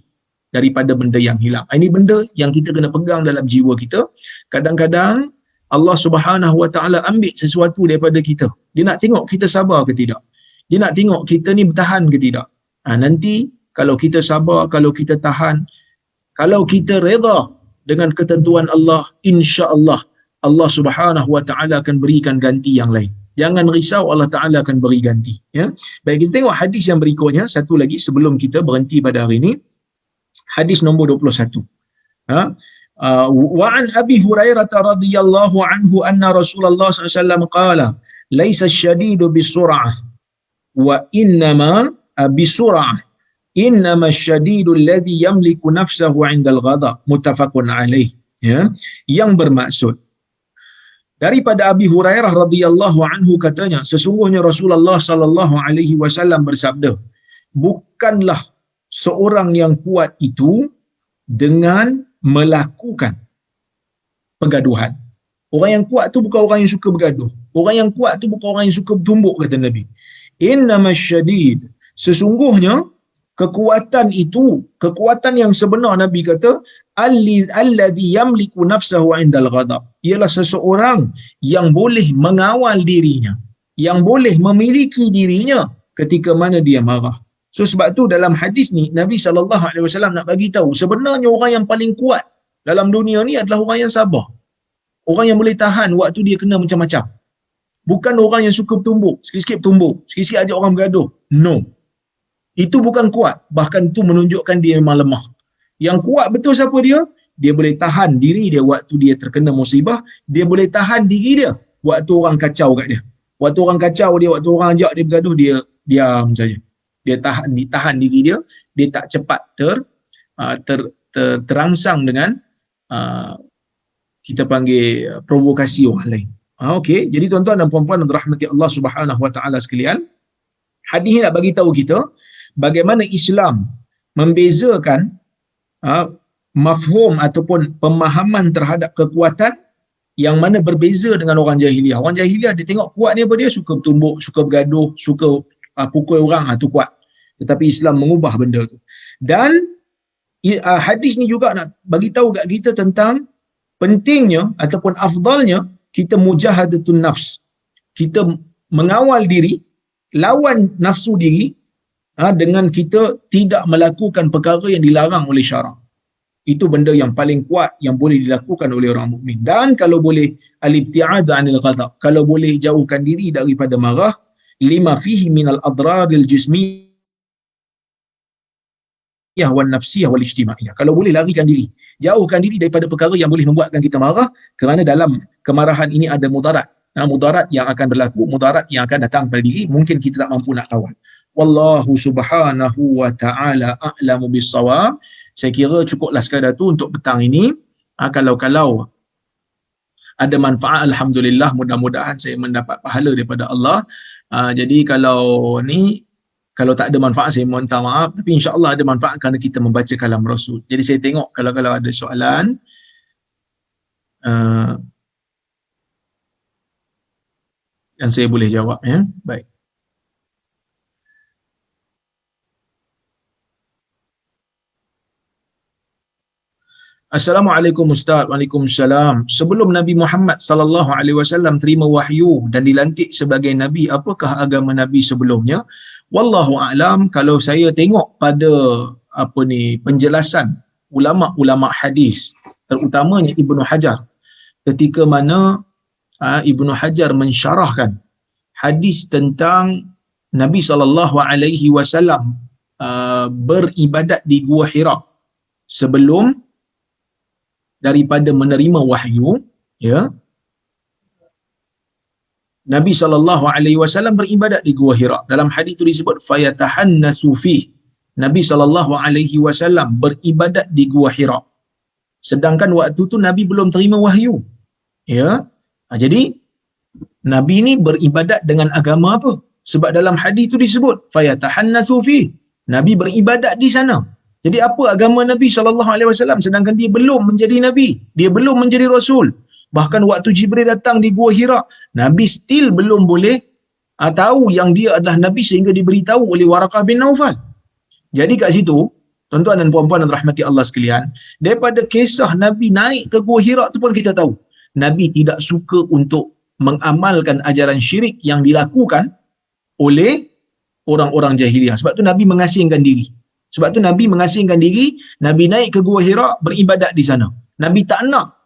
daripada benda yang hilang. Ini benda yang kita kena pegang dalam jiwa kita. Kadang-kadang Allah Subhanahu Wa Taala ambil sesuatu daripada kita. Dia nak tengok kita sabar ke tidak. Dia nak tengok kita ni bertahan ke tidak. Nanti kalau kita sabar, kalau kita tahan, kalau kita redha dengan ketentuan Allah, insya-Allah Allah Subhanahu Wa Taala akan berikan ganti yang lain. Jangan risau, Allah Taala akan beri ganti, ya. Baik, kita tengok hadis yang berikutnya satu lagi sebelum kita berhenti pada hari ini. Hadis nombor 21. Wa an Abi Hurairah radhiyallahu anhu anna Rasulullah sallallahu alaihi wasallam qala laisa asy-syadidu bis-sur'ah wa innama bis-sur'ah innama asy-syadidu alladhi yamliku nafsahu 'inda al-ghadab, muttafaqun alaih, ya. Yang bermaksud daripada Abi Hurairah radhiyallahu anhu katanya, sesungguhnya Rasulullah sallallahu alaihi wasallam bersabda, bukanlah seorang yang kuat itu dengan melakukan pergaduhan. Orang yang kuat tu bukan orang yang suka bergaduh. Orang yang kuat tu bukan orang yang suka bertumbuk, kata Nabi. Innamasyadid, sesungguhnya kekuatan itu, kekuatan yang sebenar, Nabi kata, alladhi yamliku nafsahu 'indal ghadab, ialah seseorang yang boleh mengawal dirinya, yang boleh memiliki dirinya ketika mana dia marah. So sebab tu dalam hadis ni Nabi SAW nak bagi tahu sebenarnya orang yang paling kuat dalam dunia ni adalah orang yang sabar. Orang yang boleh tahan waktu dia kena macam-macam. Bukan orang yang suka bertumbuk, sikit-sikit bertumbuk, sikit-sikit ajak orang bergaduh. No. Itu bukan kuat, bahkan itu menunjukkan dia memang lemah. Yang kuat betul siapa dia? Dia boleh tahan diri dia waktu dia terkena musibah, dia boleh tahan diri dia waktu orang kacau kat dia. Waktu orang kacau dia, waktu orang ajak dia bergaduh, dia diam saja. Dia tahan diri dia, dia tak cepat terangsang dengan kita panggil provokasi orang lain. Okey, jadi tuan-tuan dan puan-puan yang dirahmati Allah Subhanahu Wa Taala sekalian, hadis ini nak bagi tahu kita bagaimana Islam membezakan mafhum ataupun pemahaman terhadap kekuatan yang mana berbeza dengan orang jahiliah. Orang jahiliah dia tengok kuat ni apa, dia suka bertumbuk, suka bergaduh, suka pukul orang, tu kuat. Tetapi Islam mengubah benda tu. Dan hadis ni juga nak bagi tahu kat kita tentang pentingnya ataupun afdalnya kita mujahadatun nafs. Kita mengawal diri, lawan nafsu diri dengan kita tidak melakukan perkara yang dilarang oleh syarak. Itu benda yang paling kuat yang boleh dilakukan oleh orang mukmin. Dan kalau boleh al-ibti'ad 'anil ghadab, kalau boleh jauhkan diri daripada marah, lima fihi minal adraril jismiyah wan nafsiyah wal ijtimaiyah. Kalau boleh larikan diri, jauhkan diri daripada perkara yang boleh membuatkan kita marah, kerana dalam kemarahan ini ada mudarat. Mudarat yang akan berlaku, mudarat yang akan datang pada diri, mungkin kita tak mampu nak kawal. Wallahu subhanahu wa ta'ala a'lamu bis-shawab. Saya kira cukuplah sekadar tu untuk petang ini. Kalau ada manfaat, alhamdulillah, mudah-mudahan saya mendapat pahala daripada Allah. Jadi kalau tak ada manfaat, saya mohon maaf, tapi insya-Allah ada manfaat kerana kita membaca kalam Rasul. Jadi saya tengok kalau ada soalan yang saya boleh jawab, ya. Baik. Assalamualaikum Ustaz. Waalaikumsalam. Sebelum Nabi Muhammad sallallahu alaihi wasallam terima wahyu dan dilantik sebagai nabi, apakah agama nabi sebelumnya? Wallahu a'lam. Kalau saya tengok pada penjelasan ulama-ulama hadis, terutamanya Ibnu Hajar, ketika mana Ibnu Hajar mensyarahkan hadis tentang Nabi sallallahu alaihi wasallam beribadat di Gua Hira sebelum daripada menerima wahyu, ya. Nabi sallallahu alaihi wasallam beribadat di Gua Hira. Dalam hadis itu disebut fayatahannasu fi, Nabi SAW beribadat di Gua Hira. Sedangkan waktu tu Nabi belum terima wahyu. Ya. Jadi Nabi ni beribadat dengan agama apa? Sebab dalam hadis tu disebut fayatahannasu fi. Nabi beribadat di sana. Jadi apa agama Nabi SAW sedangkan dia belum menjadi nabi, dia belum menjadi rasul. Bahkan waktu Jibril datang di Gua Hira, Nabi still belum boleh tahu yang dia adalah nabi sehingga diberitahu oleh Waraqah bin Naufal. Jadi kat situ, tuan-tuan dan puan-puan yang rahmati Allah sekalian, daripada kisah Nabi naik ke Gua Hira tu pun kita tahu, Nabi tidak suka untuk mengamalkan ajaran syirik yang dilakukan oleh orang-orang jahiliah. Sebab tu Nabi mengasingkan diri. Sebab tu Nabi mengasingkan diri, Nabi naik ke Gua Hira beribadat di sana. Nabi tak nak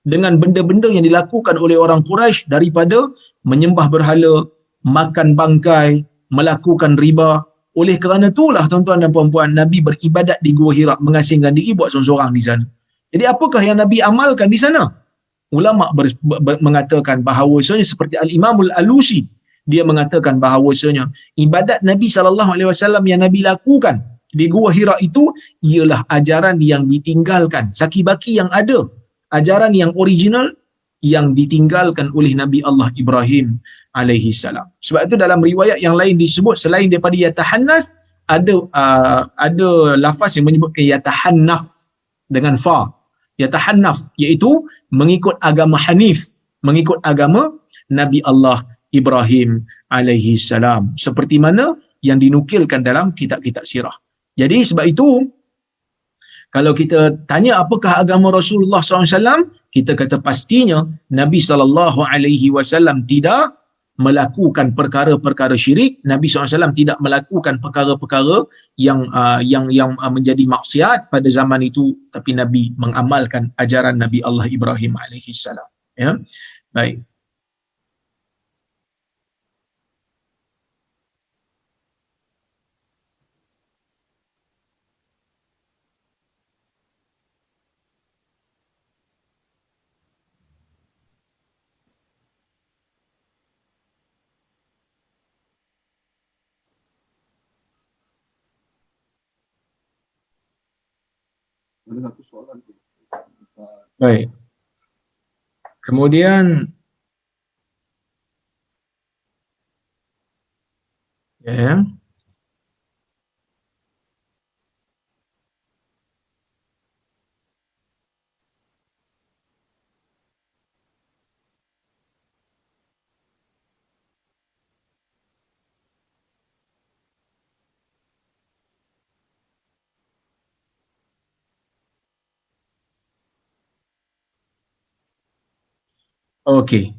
dengan benda-benda yang dilakukan oleh orang Quraisy daripada menyembah berhala, makan bangkai, melakukan riba. Oleh kerana itulah tuan-tuan dan puan-puan, Nabi beribadat di Gua Hira, mengasingkan diri buat seorang-seorang di sana. Jadi apakah yang Nabi amalkan di sana? Ulama mengatakan bahawasanya seperti Al-Imamul Alusi, dia mengatakan bahawasanya ibadat Nabi SAW yang Nabi lakukan di Gua Hira itu ialah ajaran yang ditinggalkan, saki-baki yang ada, ajaran yang original yang ditinggalkan oleh Nabi Allah Ibrahim alaihi salam. Sebab itu dalam riwayat yang lain disebut selain daripada yatahannas, ada lafaz yang menyebutkan yatahannaf dengan fa. Yatahannaf iaitu mengikut agama Hanif, mengikut agama Nabi Allah Ibrahim alaihi salam, seperti mana yang dinukilkan dalam kitab-kitab sirah. Jadi sebab itu kalau kita tanya apakah agama Rasulullah SAW, kita kata pastinya Nabi SAW tidak melakukan perkara-perkara syirik. Nabi SAW tidak melakukan perkara-perkara yang menjadi maksiat pada zaman itu, tapi Nabi mengamalkan ajaran Nabi Allah Ibrahim alaihi salam. Ya. Baik. Baik. Kemudian ya. Okey.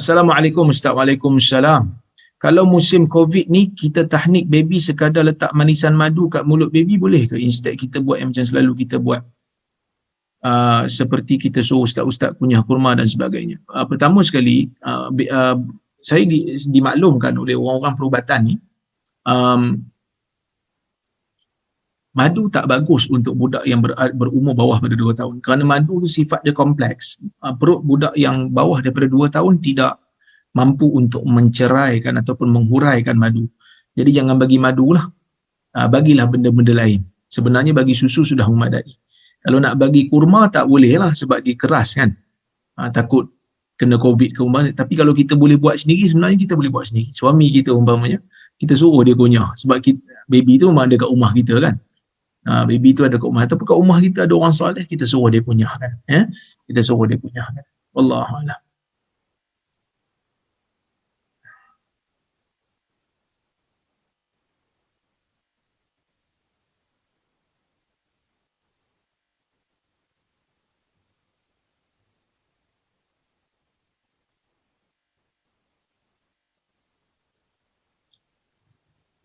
Assalamualaikum Ustaz. Waalaikumsalam. Kalau musim COVID ni kita tahnik baby sekadar letak manisan madu kat mulut baby boleh ke? Instead kita buat yang macam selalu kita buat. Seperti kita suruh ustaz-ustaz kunyah kurma dan sebagainya. Pertama sekali, saya dimaklumkan oleh orang-orang perubatan ni, madu tak bagus untuk budak yang berumur bawah pada 2 tahun. Kerana madu tu sifat dia kompleks. Perut budak yang bawah daripada 2 tahun tidak mampu untuk menceraikan ataupun menghuraikan madu. Jadi jangan bagi madu lah. Bagilah benda-benda lain. Sebenarnya bagi susu sudah memadai. Kalau nak bagi kurma tak boleh lah sebab dia keras kan. Takut kena COVID ke umpamanya. Tapi kalau kita boleh buat sendiri, sebenarnya kita boleh buat sendiri. Suami kita umpamanya, kita suruh dia kunyah. Sebab baby tu memang ada kat rumah kita kan. Baby tu ada kat rumah. Ataupun kat rumah kita ada orang soleh, kita suruh dia kunyahkan. Kita suruh dia kunyahkan. Wallahualam.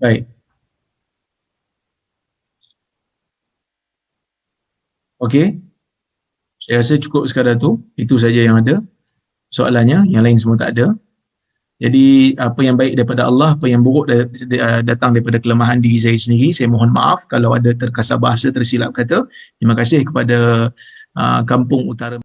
Baik. Okey. Saya rasa cukup sekadar tu. Itu saja yang ada soalannya. Yang lain semua tak ada. Jadi apa yang baik daripada Allah, apa yang buruk datang daripada kelemahan diri saya sendiri. Saya mohon maaf kalau ada terkasar bahasa, tersilap kata. Terima kasih kepada Kampung Utara